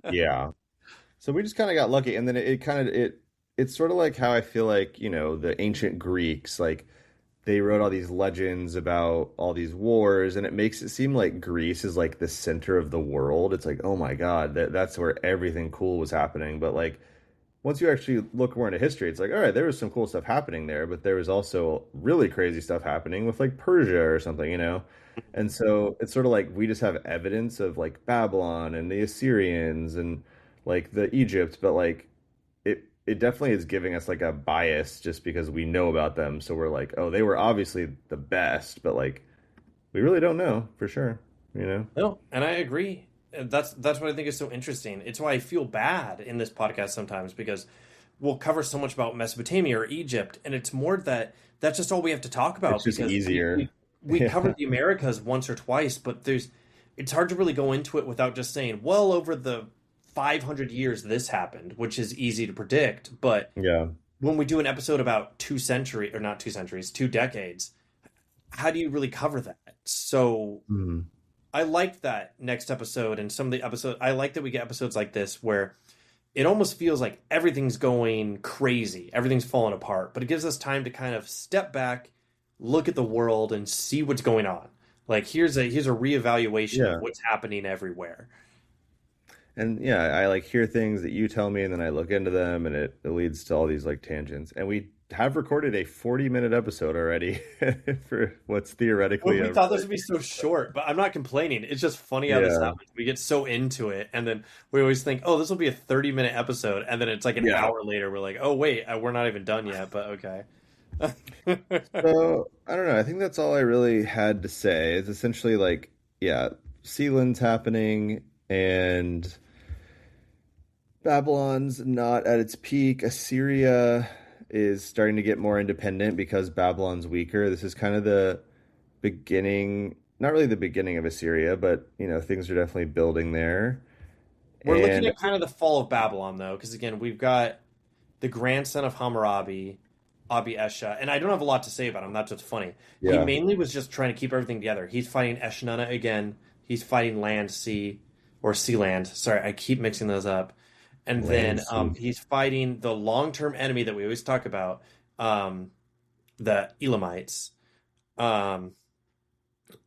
Yeah. So we just kind of got lucky, and then it kind of it's sort of like how I feel like, the ancient Greeks, like they wrote all these legends about all these wars, and it makes it seem like Greece is like the center of the world. It's like, oh my God, that's where everything cool was happening. But like once you actually look more into history, it's like, all right, there was some cool stuff happening there, but there was also really crazy stuff happening with like Persia or something. And so it's sort of like we just have evidence of like Babylon and the Assyrians and like the Egypt, but like it definitely is giving us like a bias just because we know about them. So we're like, oh, they were obviously the best, but like we really don't know for sure. no, and I agree. That's what I think is so interesting. It's why I feel bad in this podcast sometimes because we'll cover so much about Mesopotamia or Egypt, and it's more that that's just all we have to talk It's about just because we easier. we, we Yeah. covered the Americas once or twice, but it's hard to really go into it without just saying, well, over the 500 years this happened, which is easy to predict. But Yeah. when we do an episode about or not 2 centuries, 2 decades, how do you really cover that? So Mhm. I liked that next episode and some of the episodes. I like that we get episodes like this where it almost feels like everything's going crazy, everything's falling apart, but it gives us time to kind of step back, look at the world, and see what's going on. Like here's a reevaluation of Yeah. what's happening everywhere. And yeah, I like hear things that you tell me and then I look into them and it leads to all these like tangents. And we have recorded a 40-minute episode already for what's Well, theoretically we a thought this would be so short, but I'm not complaining. It's just funny how this yeah. happens. We get so into it, and then we always think, "Oh, this will be a 30-minute episode," and then it's like an Yeah. hour later. We're like, "Oh, wait, we're not even done yet." But okay. So I don't know. I think that's all I really had to say. It's essentially like, yeah, Sealand's happening and Babylon's not at its peak. Assyria is starting to get more independent because Babylon's weaker. This is kind of the beginning, not really the beginning of Assyria, but things are definitely building there. We're looking And at kind of the fall of Babylon, though, because again, we've got the grandson of Hammurabi, Abi Esha, and I don't have a lot to say about him. That's what's funny. He yeah, mainly was just trying to keep everything together. He's fighting Eshnunna again. He's fighting Land, Sea, or Sealand. Sorry, I keep mixing those up. And land then sea. he's fighting the long-term enemy that we always talk about, um, the Elamites. Um,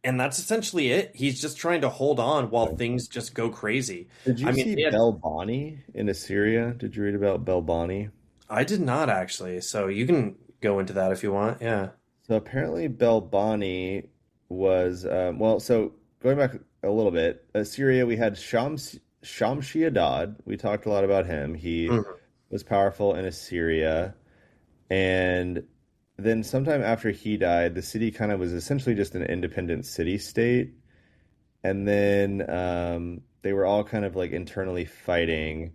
and that's essentially it. He's just trying to hold on while things just go crazy. Did I you mean, see Belbani in Assyria? Did you read about Belbani? I did not actually. So you can go into that if you want. Yeah. So apparently Belbani was well. So going back a little bit, Assyria, we had Shamshi-Adad. We talked a lot about him. He Mhm. was powerful in Assyria, and then sometime after he died, the city kind of was essentially just an independent city state. And then they were all kind of like internally fighting.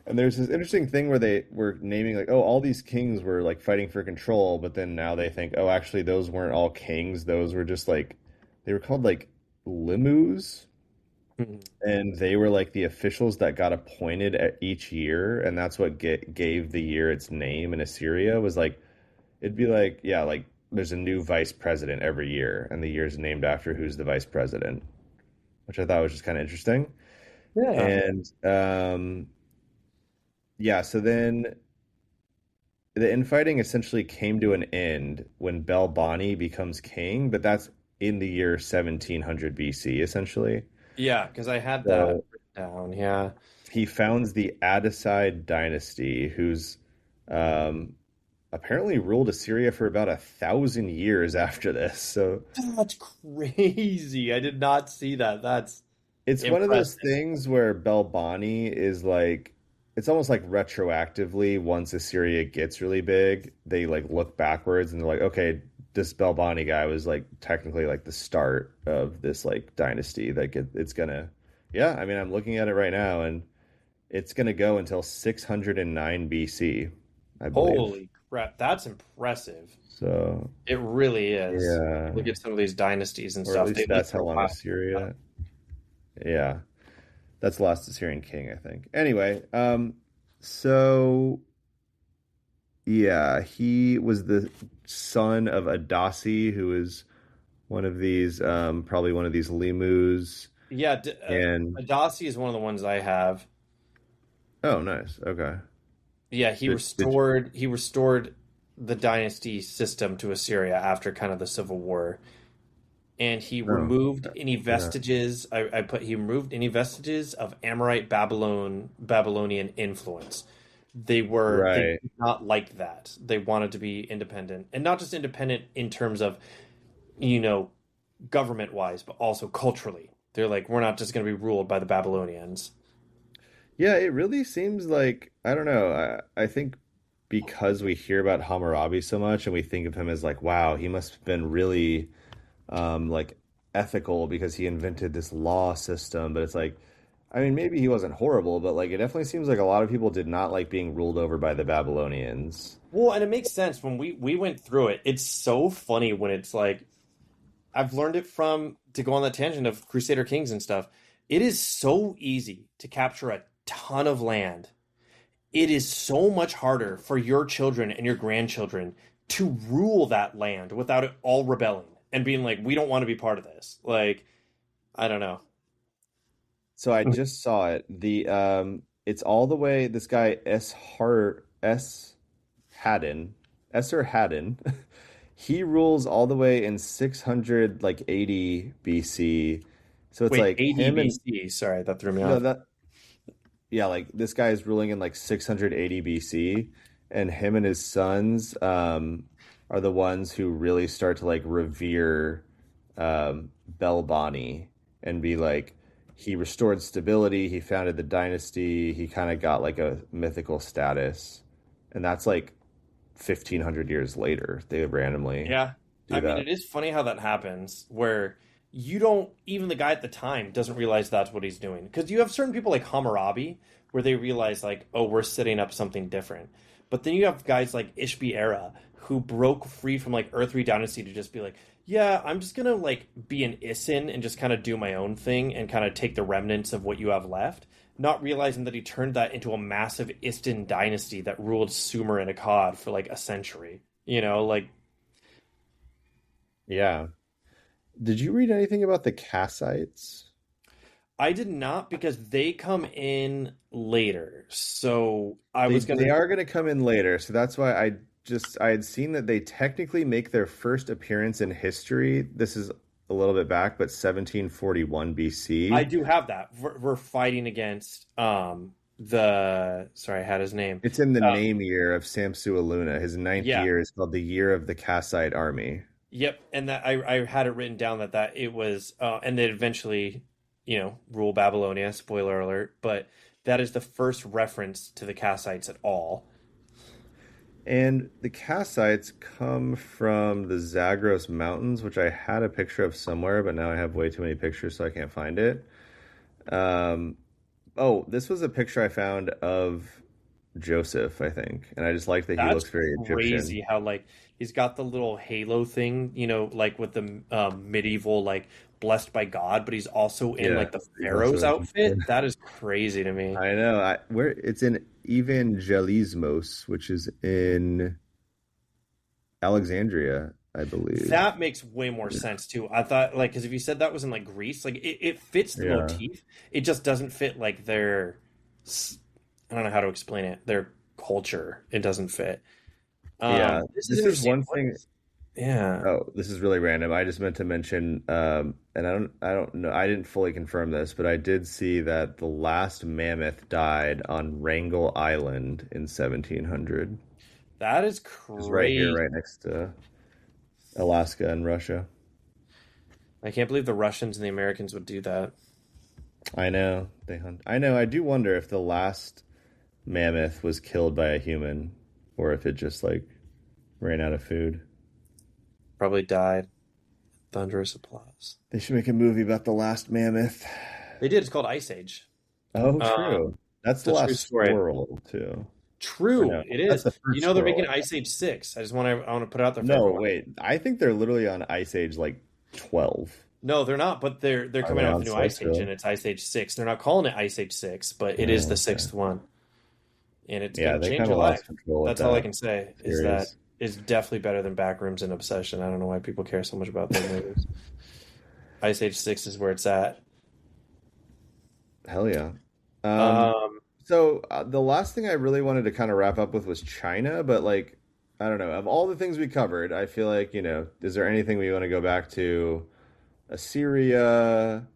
And there's this interesting thing where they were naming like, oh, all these kings were like fighting for control, but then now they think, oh, actually, those weren't all kings. Those were just like they were called like limus, Mhm. and they were like the officials that got appointed at each year, and that's what gave the year its name in Assyria. Was like it'd be like yeah, like there's a new vice president every year, and the year's named after who's the vice president, which I thought was just kind of interesting. Yeah. And yeah, so then the infighting essentially came to an end when Belbani becomes king, but that's in the year 1700 BC, essentially. Yeah, because I had that So written down. Yeah. he founds the Abbasid dynasty, who's um, apparently ruled Assyria for about 1,000 years after this. So That's crazy. I did not see that. That's it's one of those impressive. things where Belbani is like, it's almost like retroactively, once Assyria gets really big, they like look backwards and they're like, okay, this Belbani guy was like technically like the start of this like dynasty it's gonna, yeah, I mean, I'm looking at it right now and it's gonna go until 609 BC, I believe. Holy crap. That's impressive. So, It really is. yeah, Look at some of these dynasties and or at stuff. They least live that's for how a long while. Assyria, yeah. That's the last Assyrian king, I think. Anyway, so yeah, he was the son of Adasi, who is one of these, probably one of these Lemus. Yeah, And Adasi is one of the ones I have. oh, nice. Okay. Yeah, Did he restored the dynasty system to Assyria after kind of the civil war. And he oh, removed any yeah. vestiges. He removed any vestiges of Amorite Babylonian influence. They Right. did not like that. They wanted to be independent, and not just independent in terms of you know government wise, but also culturally. They're like, we're not just going to be ruled by the Babylonians. Yeah, it really seems like I don't know. I think because we hear about Hammurabi so much and we think of him as like, wow, he must have been really like ethical because he invented this law system, but it's like I mean, maybe he wasn't horrible, but like it definitely seems like a lot of people did not like being ruled over by the Babylonians. Well, and it makes sense when we went through it. It's so funny when it's like I've learned it from to go on that tangent of Crusader Kings and stuff. It is so easy to capture a ton of land. It is so much harder for your children and your grandchildren to rule that land without it all rebelling and being like, we don't want to be part of this. Like, I don't know. So I just saw it. It's all the way this guy S Haddon, Esser Haddon. He rules all the way in 600 like 80 BC. So it's Wait, like him and ADBC. Sorry, that threw me no off. that yeah, like this guy is ruling in like 680 BC, and him and his sons are the ones who really start to like revere Belbani and be like, he restored stability, he founded the dynasty, he kind of got like a mythical status, and that's like 1500 years later they randomly Yeah. do I mean, that. it is funny how that happens where you don't, even the guy at the time doesn't realize that's what he's doing. Because you have certain people like Hammurabi where they realize, like, oh, we're setting up something different. But then you have guys like Ishbi Era who broke free from like Earthly Dynasty to just be like, yeah, I'm just gonna like be an Isin and just kind of do my own thing and kind of take the remnants of what you have left, not realizing that he turned that into a massive Istin dynasty that ruled Sumer and Akkad for like a century. You know, like Yeah. Did you read anything about the Kassites? I did not because they come in later. So I They was gonna. they are going to come in later, so that's why I had seen that they technically make their first appearance in history. This is a little bit back, but 1741 I BC. do have that. We're fighting against the. Sorry, I had his name. It's in the Uh, name year of Samsu-Iluna. His ninth yeah. year is called the Year of the Kassite Army. Yep. And that I had it written down that it was and they eventually rule Babylonia. Spoiler alert. But that is the first reference to the Kassites at all. And the Kassites come from the Zagros Mountains, which I had a picture of somewhere, but now I have way too many pictures, so I can't find it. Um, oh, this was a picture I found of Joseph, I think, and I just like that he That's looks very Egyptian. crazy how like he's got the little halo thing, like with the medieval like blessed by God, but he's also in Yeah, like the he's also Pharaoh's Egyptian. outfit. That is crazy to me. I know. Where it's in Evangelismos, which is in Alexandria, I believe. That makes way more sense too. I thought like because if you said that was in like Greece, like it fits the Yeah. motif. It just doesn't fit like their I don't know how to explain it. Their culture. It doesn't fit. Yeah. This is This is interesting. one What thing. is yeah. Oh, this is really random. I just meant to mention, and I don't know, I didn't fully confirm this, but I did see that the last mammoth died on Wrangel Island in 1700. That is It's right here, crazy. right next to Alaska and Russia. I can't believe the Russians and the Americans would do that. I know they hunt. I know. I do wonder if the last mammoth was killed by a human, or if it just like ran out of food. Probably died. Thunderous applause. They should make a movie about the last mammoth. They did. It's called Ice Age. Oh, Um, true. That's it's the a true last story. squirrel too. Or True, no, it that's is. the You first know they're squirrel. making Ice Age 6. I want to put it out there for No, everyone. wait. I think they're literally on Ice Age like 12. No, they're not, but they're Are coming they out on with a new Ice 6 Age and really? it's Ice Age 6. They're not calling it Ice Age 6, but it is Oh, the okay. sixth one. And it's Yeah, going to they change kind your of life. lost control with That's all I that can say is that series. it's definitely better than Backrooms and Obsession. I don't know why people care so much about those movies. Ice Age 6 is where it's at. Hell yeah. Um, Um, so the last thing I really wanted to kind of wrap up with was China, but like, I don't know. Of all the things we covered, I feel like, is there anything we want to go back to? Assyria,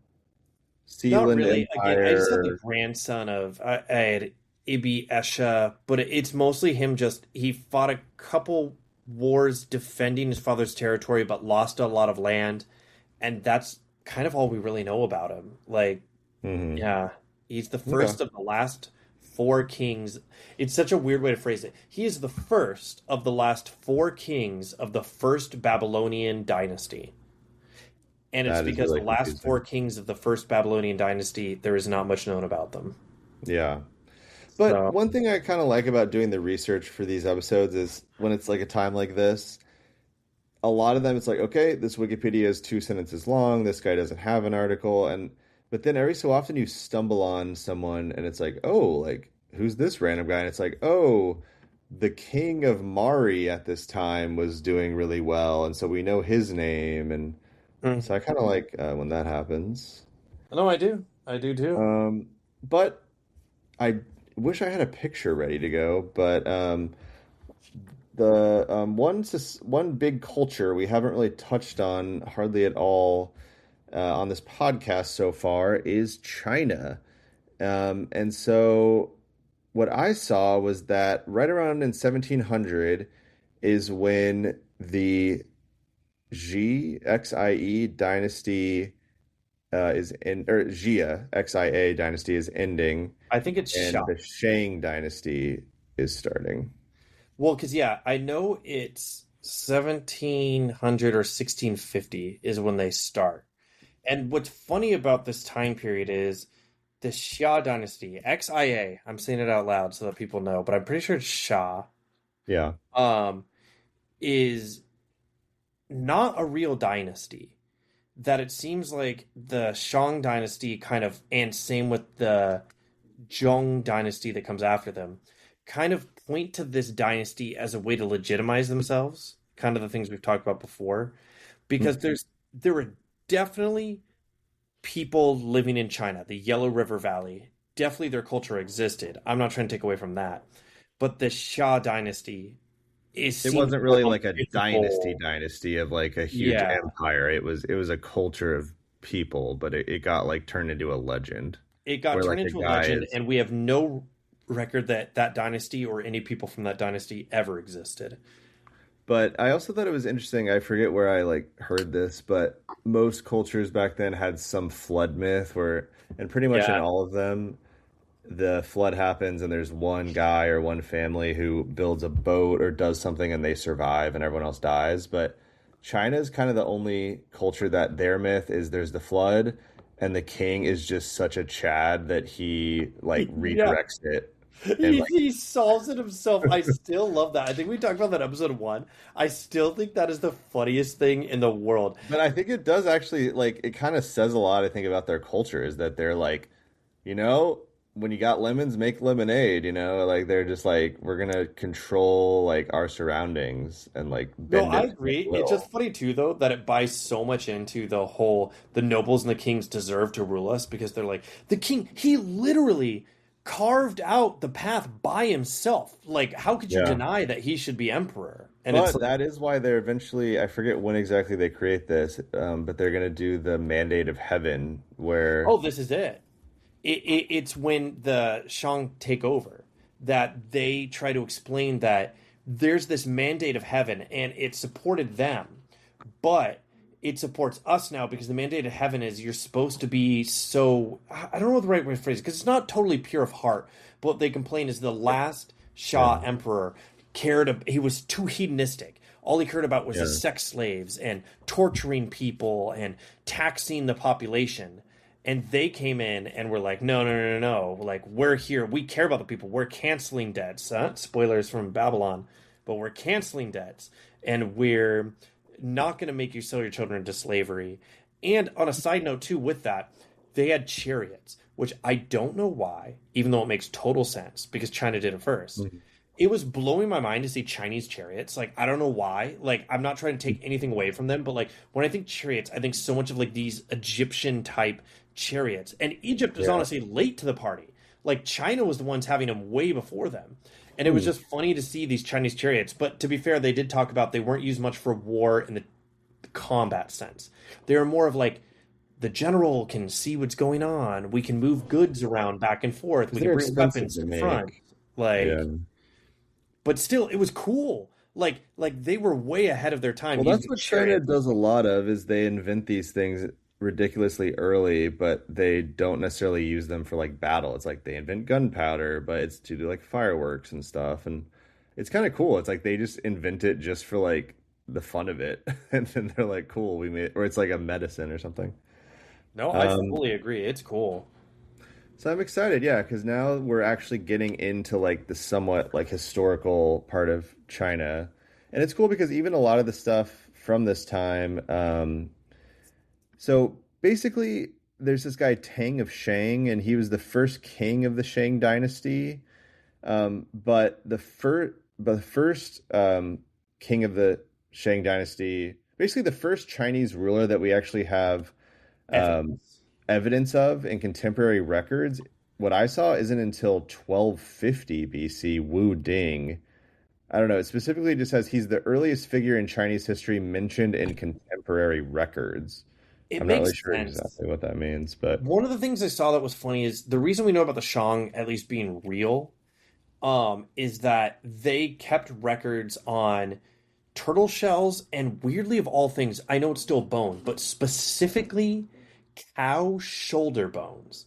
Not Sealand really. Again, I just had the Empire. grandson of I had Ibi Esha, but it's mostly him. Just he fought a couple wars defending his father's territory, but lost a lot of land, and that's kind of all we really know about him. Like, Hmm. yeah, he's the Okay. first of the last four kings. It's such a weird way to phrase it. He is the first of the last four kings of the first Babylonian dynasty. And it's That is because the really last four confusing. kings of the first Babylonian dynasty, there is not much known about them. Yeah. But So, one thing I kind of like about doing the research for these episodes is when it's like a time like this, a lot of them it's like, okay, this Wikipedia is 2 sentences long, this guy doesn't have an article, and but then every so often you stumble on someone and it's like, oh, like who's this random guy? And it's like, oh, the king of Mari at this time was doing really well, and so we know his name, and mm. so I kind of like when that happens. No, I do. I do too. But I wish I had a picture ready to go, but the one big culture we haven't really touched on hardly at all on this podcast so far is China. And so what I saw was that right around in 1700 is when the Xie dynasty is in, or Xia Xia dynasty is ending, I think it's and Sha. the Shang dynasty is starting. Well, because yeah, I know it's 1700 or 1650 is when they start. And what's funny about this time period is the Xia dynasty, XIA, I'm saying it out loud so that people know, but I'm pretty sure it's Xia, Yeah. um, is not a real dynasty. That it seems like the Shang dynasty kind of, and same with the Zhong dynasty that comes after them, kind of point to this dynasty as a way to legitimize themselves, kind of the things we've talked about before, because there were definitely people living in China, the Yellow River Valley. Definitely their culture existed. I'm not trying to take away from that. But the Xia dynasty It seems wasn't more really like a dynasty mythical. dynasty of like a huge Yeah, empire. It was a culture of people, but it got like turned into a legend it got where turned like a into a guy legend, is. and we have no record that that dynasty or any people from that dynasty ever existed. But I also thought it was interesting. I forget where I like heard this, but most cultures back then had some flood myth where, and pretty much in Yeah. all of them, the flood happens and there's one guy or one family who builds a boat or does something and they survive and everyone else dies. But China is kind of the only culture that their myth is there's the flood and the king is just such a Chad that he like Yeah. redirects it and He, like. he solves it himself. I still love that. I think we talked about that episode one. I still think that is the funniest thing in the world. But I think it does actually like it kind of says a lot, I think, about their culture is that they're like, you know, when you got lemons, make lemonade, like they're just like we're gonna control like our surroundings and like No, bend I it to their agree. It's will. just funny too, though, that it buys so much into the whole the nobles and the kings deserve to rule us because they're like the king. He literally carved out the path by himself. Like, how could you Yeah. deny that he should be emperor? And it's But like, that is why they're eventually, I forget when exactly they create this, but they're gonna do the mandate of heaven where, oh, this is it. It's when the Shang take over that they try to explain that there's this mandate of heaven and it supported them, but it supports us now because the mandate of heaven is you're supposed to be so I don't know the right way to phrase it because it's not totally pure of heart. But what they complain is the last yeah, Shah emperor he was too hedonistic. All he cared about was his yeah, sex slaves and torturing people and taxing the population. And they came in and were like, no, no, no, no, no. Like, we're here. We care about the people. We're canceling debts. Spoilers from Babylon, but we're canceling debts. And we're not going to make you sell your children into slavery. And on a side note, too, with that, they had chariots, which I don't know why, even though it makes total sense because China did it first. mhm, It was blowing my mind to see Chinese chariots. Like, I don't know why. Like, I'm not trying to take anything away from them, but like, when I think chariots, I think so much of like these Egyptian type chariots. And Egypt was yeah. honestly late to the party. Like, China was the ones having them way before them. And it was Hmm. just funny to see these Chinese chariots. But to be fair, they did talk about they weren't used much for war in the combat sense. They were more of like, the general can see what's going on. We can move goods around back and forth. Because We can they're bring expensive weapons to to the front. make. Yeah. Like, but still it was cool. Like they were way ahead of their time Well, that's using what China chariots. does a lot of is they invent these things ridiculously early, but they don't necessarily use them for like battle. It's like they invent gunpowder, but it's to do like fireworks and stuff. And it's kind of cool. It's like they just invent it just for like the fun of it, and then they're like, "Cool, we made," or it's like a medicine or something. No, I Um, fully agree. It's cool. so I'm excited, yeah, because now we're actually getting into like the somewhat like historical part of China, and it's cool because even a lot of the stuff from this time. So basically, there's this guy Tang of Shang, and he was the first king of the Shang dynasty. But the first king of the Shang dynasty, basically the first Chinese ruler that we actually have um, Evidence. evidence of in contemporary records, what I saw isn't until 1250 BC, Wu Ding. I don't know. It specifically just says he's the earliest figure in Chinese history mentioned in contemporary records. It I'm not makes really sure sense. exactly what that means, but One of the things I saw that was funny is the reason we know about the Shang at least being real, is that they kept records on turtle shells and weirdly of all things, I know it's still bone, but specifically cow shoulder bones.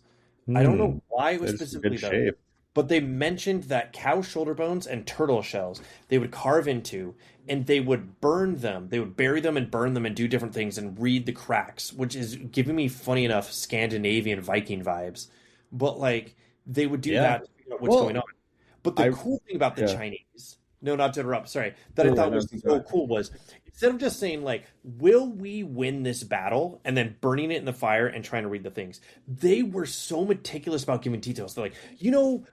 I don't hmm, know why it was they're just in good specifically those, shape. but they mentioned that cow shoulder bones and turtle shells they would carve into and they would burn them. They would bury them and burn them and do different things and read the cracks, which is giving me funny enough Scandinavian Viking vibes. But like they would do Yeah. that to figure out what's going Well, on. But the I cool thing about the yeah. Chinese, no, not to interrupt, sorry, that I Yeah, thought no, was keep so going. cool was instead of just saying, like, will we win this battle and then burning it in the fire and trying to read the things, they were so meticulous about giving details. They're like,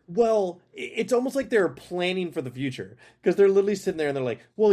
well, it's almost like they're planning for the future because they're literally sitting there and they're like, well,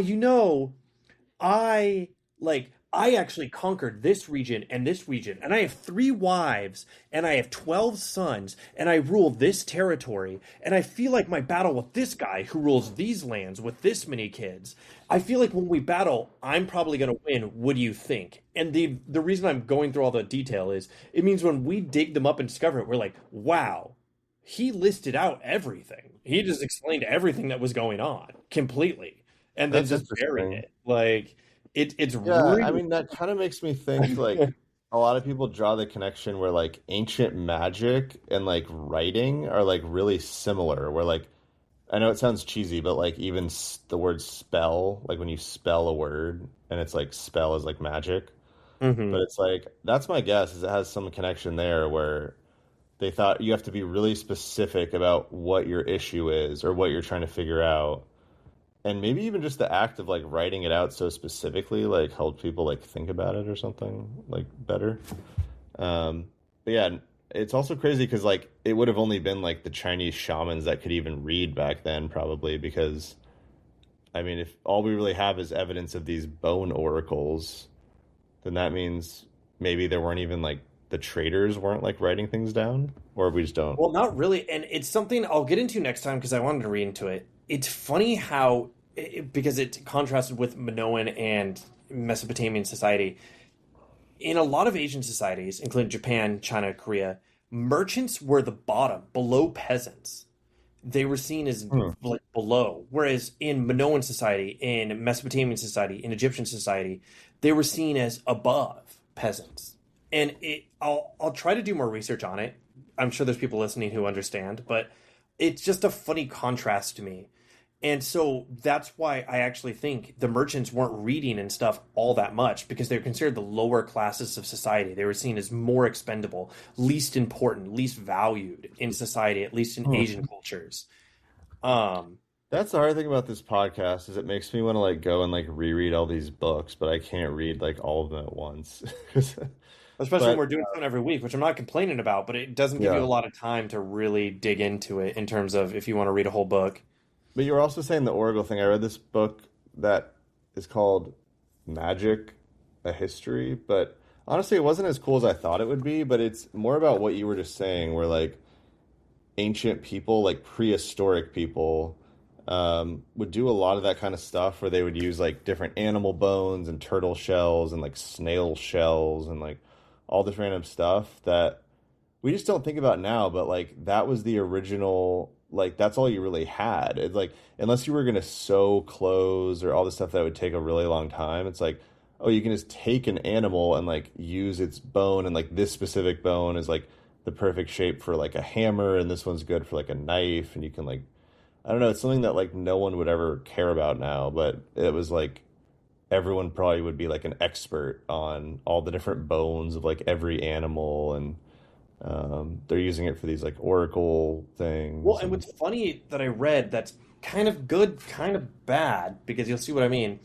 I actually conquered this region, and I have 3 wives, and I have 12 sons, and I rule this territory, and I feel like my battle with this guy who rules these lands with this many kids. I feel like when we battle, I'm probably going to win. What do you think? And the reason I'm going through all the detail is it means when we dig them up and discover it, we're like, wow, he listed out everything. He just explained everything that was going on completely, and then That's just buried interesting. it. Like it's Yeah, I really mean that kind of makes me think like a lot of people draw the connection where like ancient magic and like writing are like really similar. Where like I know it sounds cheesy, but like even the word spell, like when you spell a word and it's like spell is like magic, but hmm it's like that's my guess is it has some connection there where they thought you have to be really specific about what your issue is or what you're trying to figure out. And maybe even just the act of like writing it out so specifically like helped people like think about it or something like better. But yeah, it's also crazy because like it would have only been like the Chinese shamans that could even read back then, probably because I mean, if all we really have is evidence of these bone oracles, then that means maybe there weren't even like the traders weren't like writing things down, or we just don't. well, not really, and it's something I'll get into next time because I wanted to read into it. It's funny how because it contrasted with Minoan and Mesopotamian society. In a lot of Asian societies, including Japan, China, Korea, merchants were the bottom, below peasants. They were seen as Hmm. like below. Whereas in Minoan society, in Mesopotamian society, in Egyptian society, they were seen as above peasants. And I'll try to do more research on it. I'm sure there's people listening who understand, but it's just a funny contrast to me. And so that's why I actually think the merchants weren't reading and stuff all that much because they were considered the lower classes of society. They were seen as more expendable, least important, least valued in society, at least in Hmm. Asian cultures. Um, That's the hard thing about this podcast is it makes me want to like go and like reread all these books, but I can't read like all of them at once. Especially when But we're doing something every week, which I'm not complaining about, but it doesn't give you a yeah, lot of time to really dig into it in terms of if you want to read a whole book. but you were also saying the Oracle thing. I read this book that is called Magic, a History, but honestly, it wasn't as cool as I thought it would be. But it's more about what you were just saying, where like ancient people, like prehistoric people, would do a lot of that kind of stuff where they would use like different animal bones and turtle shells and like snail shells and like all this random stuff that we just don't think about now, but like that was the original, like that's all you really had. It's like unless you were gonna sew clothes or all this stuff that would take a really long time, it's like, oh, you can just take an animal and like use its bone and like this specific bone is like the perfect shape for like a hammer and this one's good for like a knife and you can like I don't know, it's something that like no one would ever care about now, but it was like everyone probably would be like an expert on all the different bones of like every animal, and they're using it for these like oracle Well, things. and And what's funny that I read that's kind of good, kind of bad, because you'll see what I mean.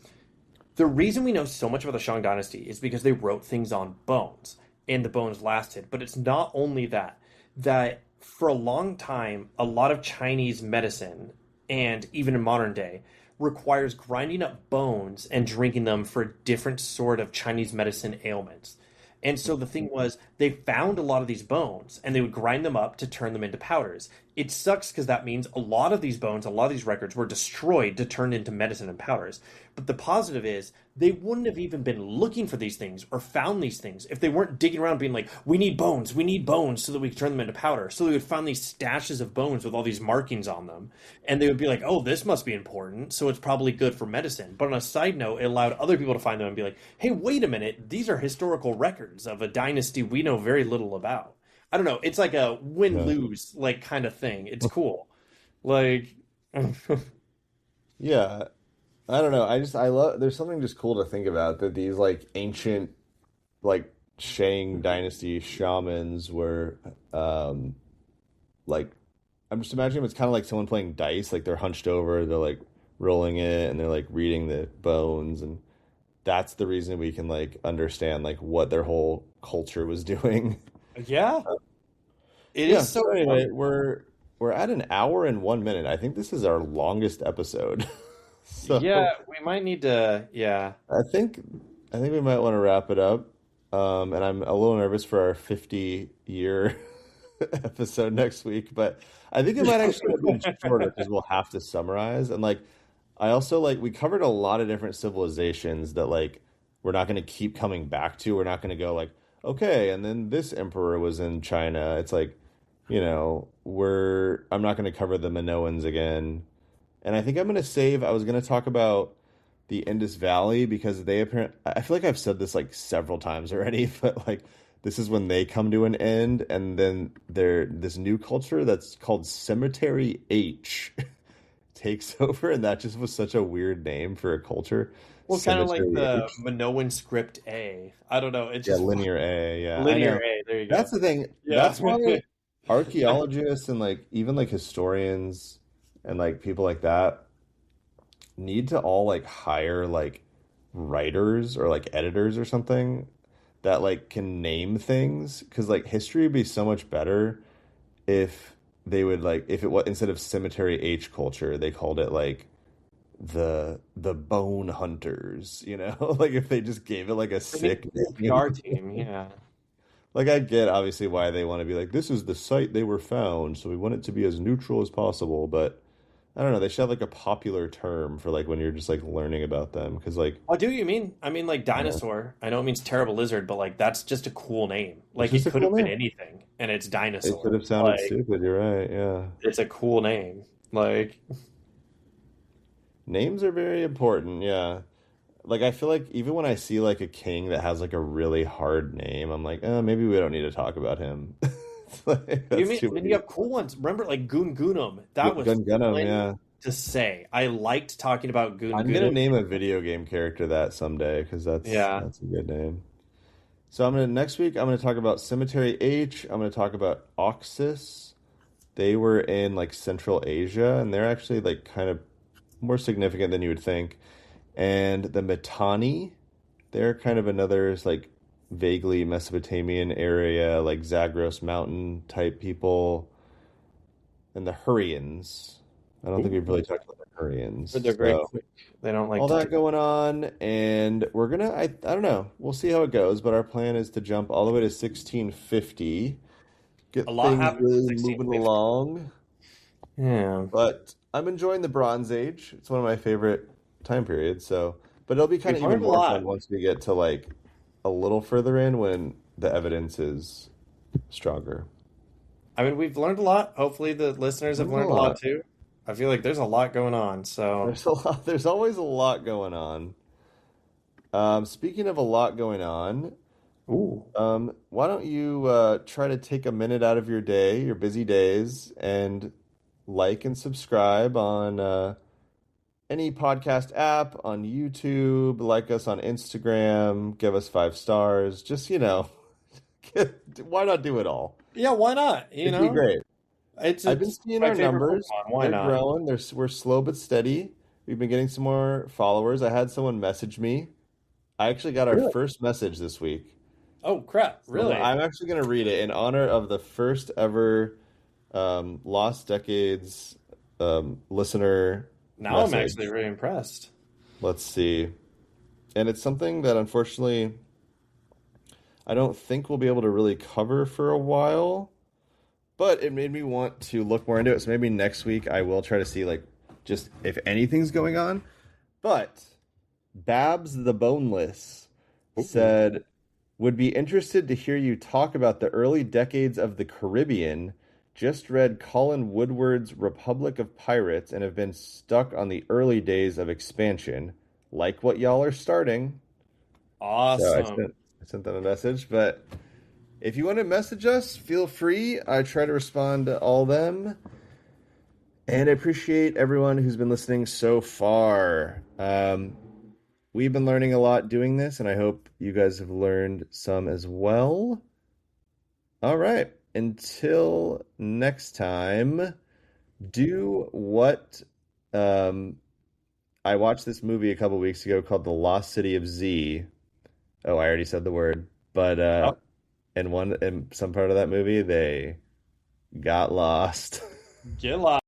The reason we know so much about the Shang Dynasty is because they wrote things on bones, and the bones lasted. But it's not only that, that for a long time, a lot of Chinese medicine, and even in modern day, requires grinding up bones and drinking them for different sort of Chinese medicine ailments. And so the thing was, they found a lot of these bones and they would grind them up to turn them into powders. It sucks because that means a lot of these bones, a lot of these records were destroyed to turn into medicine and powders. But the positive is they wouldn't have even been looking for these things or found these things if they weren't digging around being like, we need bones so that we can turn them into powder. So they would find these stashes of bones with all these markings on them. And they would be like, oh, this must be important. So it's probably good for medicine. But on a side note, it allowed other people to find them and be like, hey, wait a minute. These are historical records of a dynasty we know very little about. I don't know. It's like a win yeah, lose like kind of thing. It's cool. Like, yeah, I don't know. I love. There's something just cool to think about that these like ancient like Shang dynasty shamans were like I'm just imagining it's kind of like someone playing dice, like they're hunched over, they're like rolling it and they're like reading the bones, and that's the reason we can like understand like what their whole culture was doing. yeah, it Yeah, is so so anyway, fun. we're at an hour and 1 minute. I think this is our longest episode. Yeah, So we might need to. Yeah. I think I think we might want to wrap it up. And I'm a little nervous for our 50-year episode next week, but I think it might actually be shorter because we'll have to summarize. And like, I also like we covered a lot of different civilizations that like we're not going to keep coming back to. We're not going to go like, okay, and then this emperor was in China. It's like, I'm not going to cover the Minoans again. And I think I'm going to save. I was going to talk about the Indus Valley because they apparently. I feel like I've said this like several times already, but like this is when they come to an end, and then there this new culture that's called Cemetery H takes over, and that just was such a weird name for a culture. Well, kind of like Cemetery the H. Minoan script A. I don't know. It's Yeah, just linear A. Yeah, I linear know. A. There you go. That's the thing. Yeah. That's why archaeologists and like even like historians and like people like that need to all like hire like writers or like editors or something that like can name things because like history would be so much better if they would like if it was instead of cemetery H culture they called it like the bone hunters, like if they just gave it like a They need sick a cool name. PR team. Yeah. Like I get obviously why they want to be like this is the site they were found, so we want it to be as neutral as possible, but I don't know, they should have like a popular term for like when you're just like learning about them because like Oh, do you mean? I mean, like yeah, dinosaur. I know it means terrible lizard, but like that's just a cool name. it's Like just it a could cool have been name. anything, and it's It could dinosaur. have sounded Like stupid, you're right, yeah. it's a cool name. Like Names are very important, yeah. Like I feel like even when I see like a king that has like a really hard name, I'm like, maybe we don't need to talk about him. It's like, you that's mean too then you easy. have cool ones. Remember, like Goon Goonum. That was Gungunum, fun yeah. to say. I liked talking about Goon I'm gonna Goonum. name a video game character that someday because that's Yeah. that's a good name. So I'm gonna next week I'm gonna talk about Cemetery H. I'm gonna talk about Oxus. They were in like Central Asia and they're actually like kind of more significant than you would think. And the Mitanni, they're kind of another like vaguely Mesopotamian area, like Zagros Mountain type people. And the Hurrians. I don't think we've really Ooh. talked about the But they're Hurrians. very So quick. They don't like all to that take going on, and we're gonna I don't know. We'll see how it goes, but our plan is to jump all the way to 1650, a get lot things happens in really moving 1650. along. Yeah. But I'm enjoying the Bronze Age. It's one of my favorite time periods, so but it'll be kind We've of even learned a more fun lot. once we get to like a little further in when the evidence is stronger. I mean, we've learned a lot. Hopefully, the listeners have There's a learned a lot lot. too. I feel like there's a lot going on. So, There's a lot. There's always a lot going on. Speaking of a lot going on, ooh, why don't you try to take a minute out of your day, your busy days, and like and subscribe on any podcast app, on YouTube, like us on Instagram, give us 5 stars. Just, why not do it all? Yeah, why not? You It'd be know, great. I've been it's seeing my our favorite numbers. Pokemon. Why They're not? growing. We're slow but steady. We've been getting some more followers. I had someone message me. I actually got our Really? first message this week. Oh crap! So Really? I'm actually going to read it in honor of the first ever Lost Decades listener Now I'm message. actually really impressed. Let's see. And it's something that unfortunately I don't think we'll be able to really cover for a while, but it made me want to look more into it. So maybe next week I will try to see like just if anything's going on. But Babs the Boneless Ooh. said, would be interested to hear you talk about the early decades of the Caribbean. Just read Colin Woodward's Republic of Pirates and have been stuck on the early days of expansion. Like what y'all are starting. So Awesome. I sent them a message, but if you want to message us, feel free. I try to respond to all them. And I appreciate everyone who's been listening so far. We've been learning a lot doing this, and I hope you guys have learned some as well. All right. Until next time, do what I watched this movie a couple weeks ago called The Lost City of Z. Oh, I already said the word. But Oh, in some part of that movie, they got lost. get lost.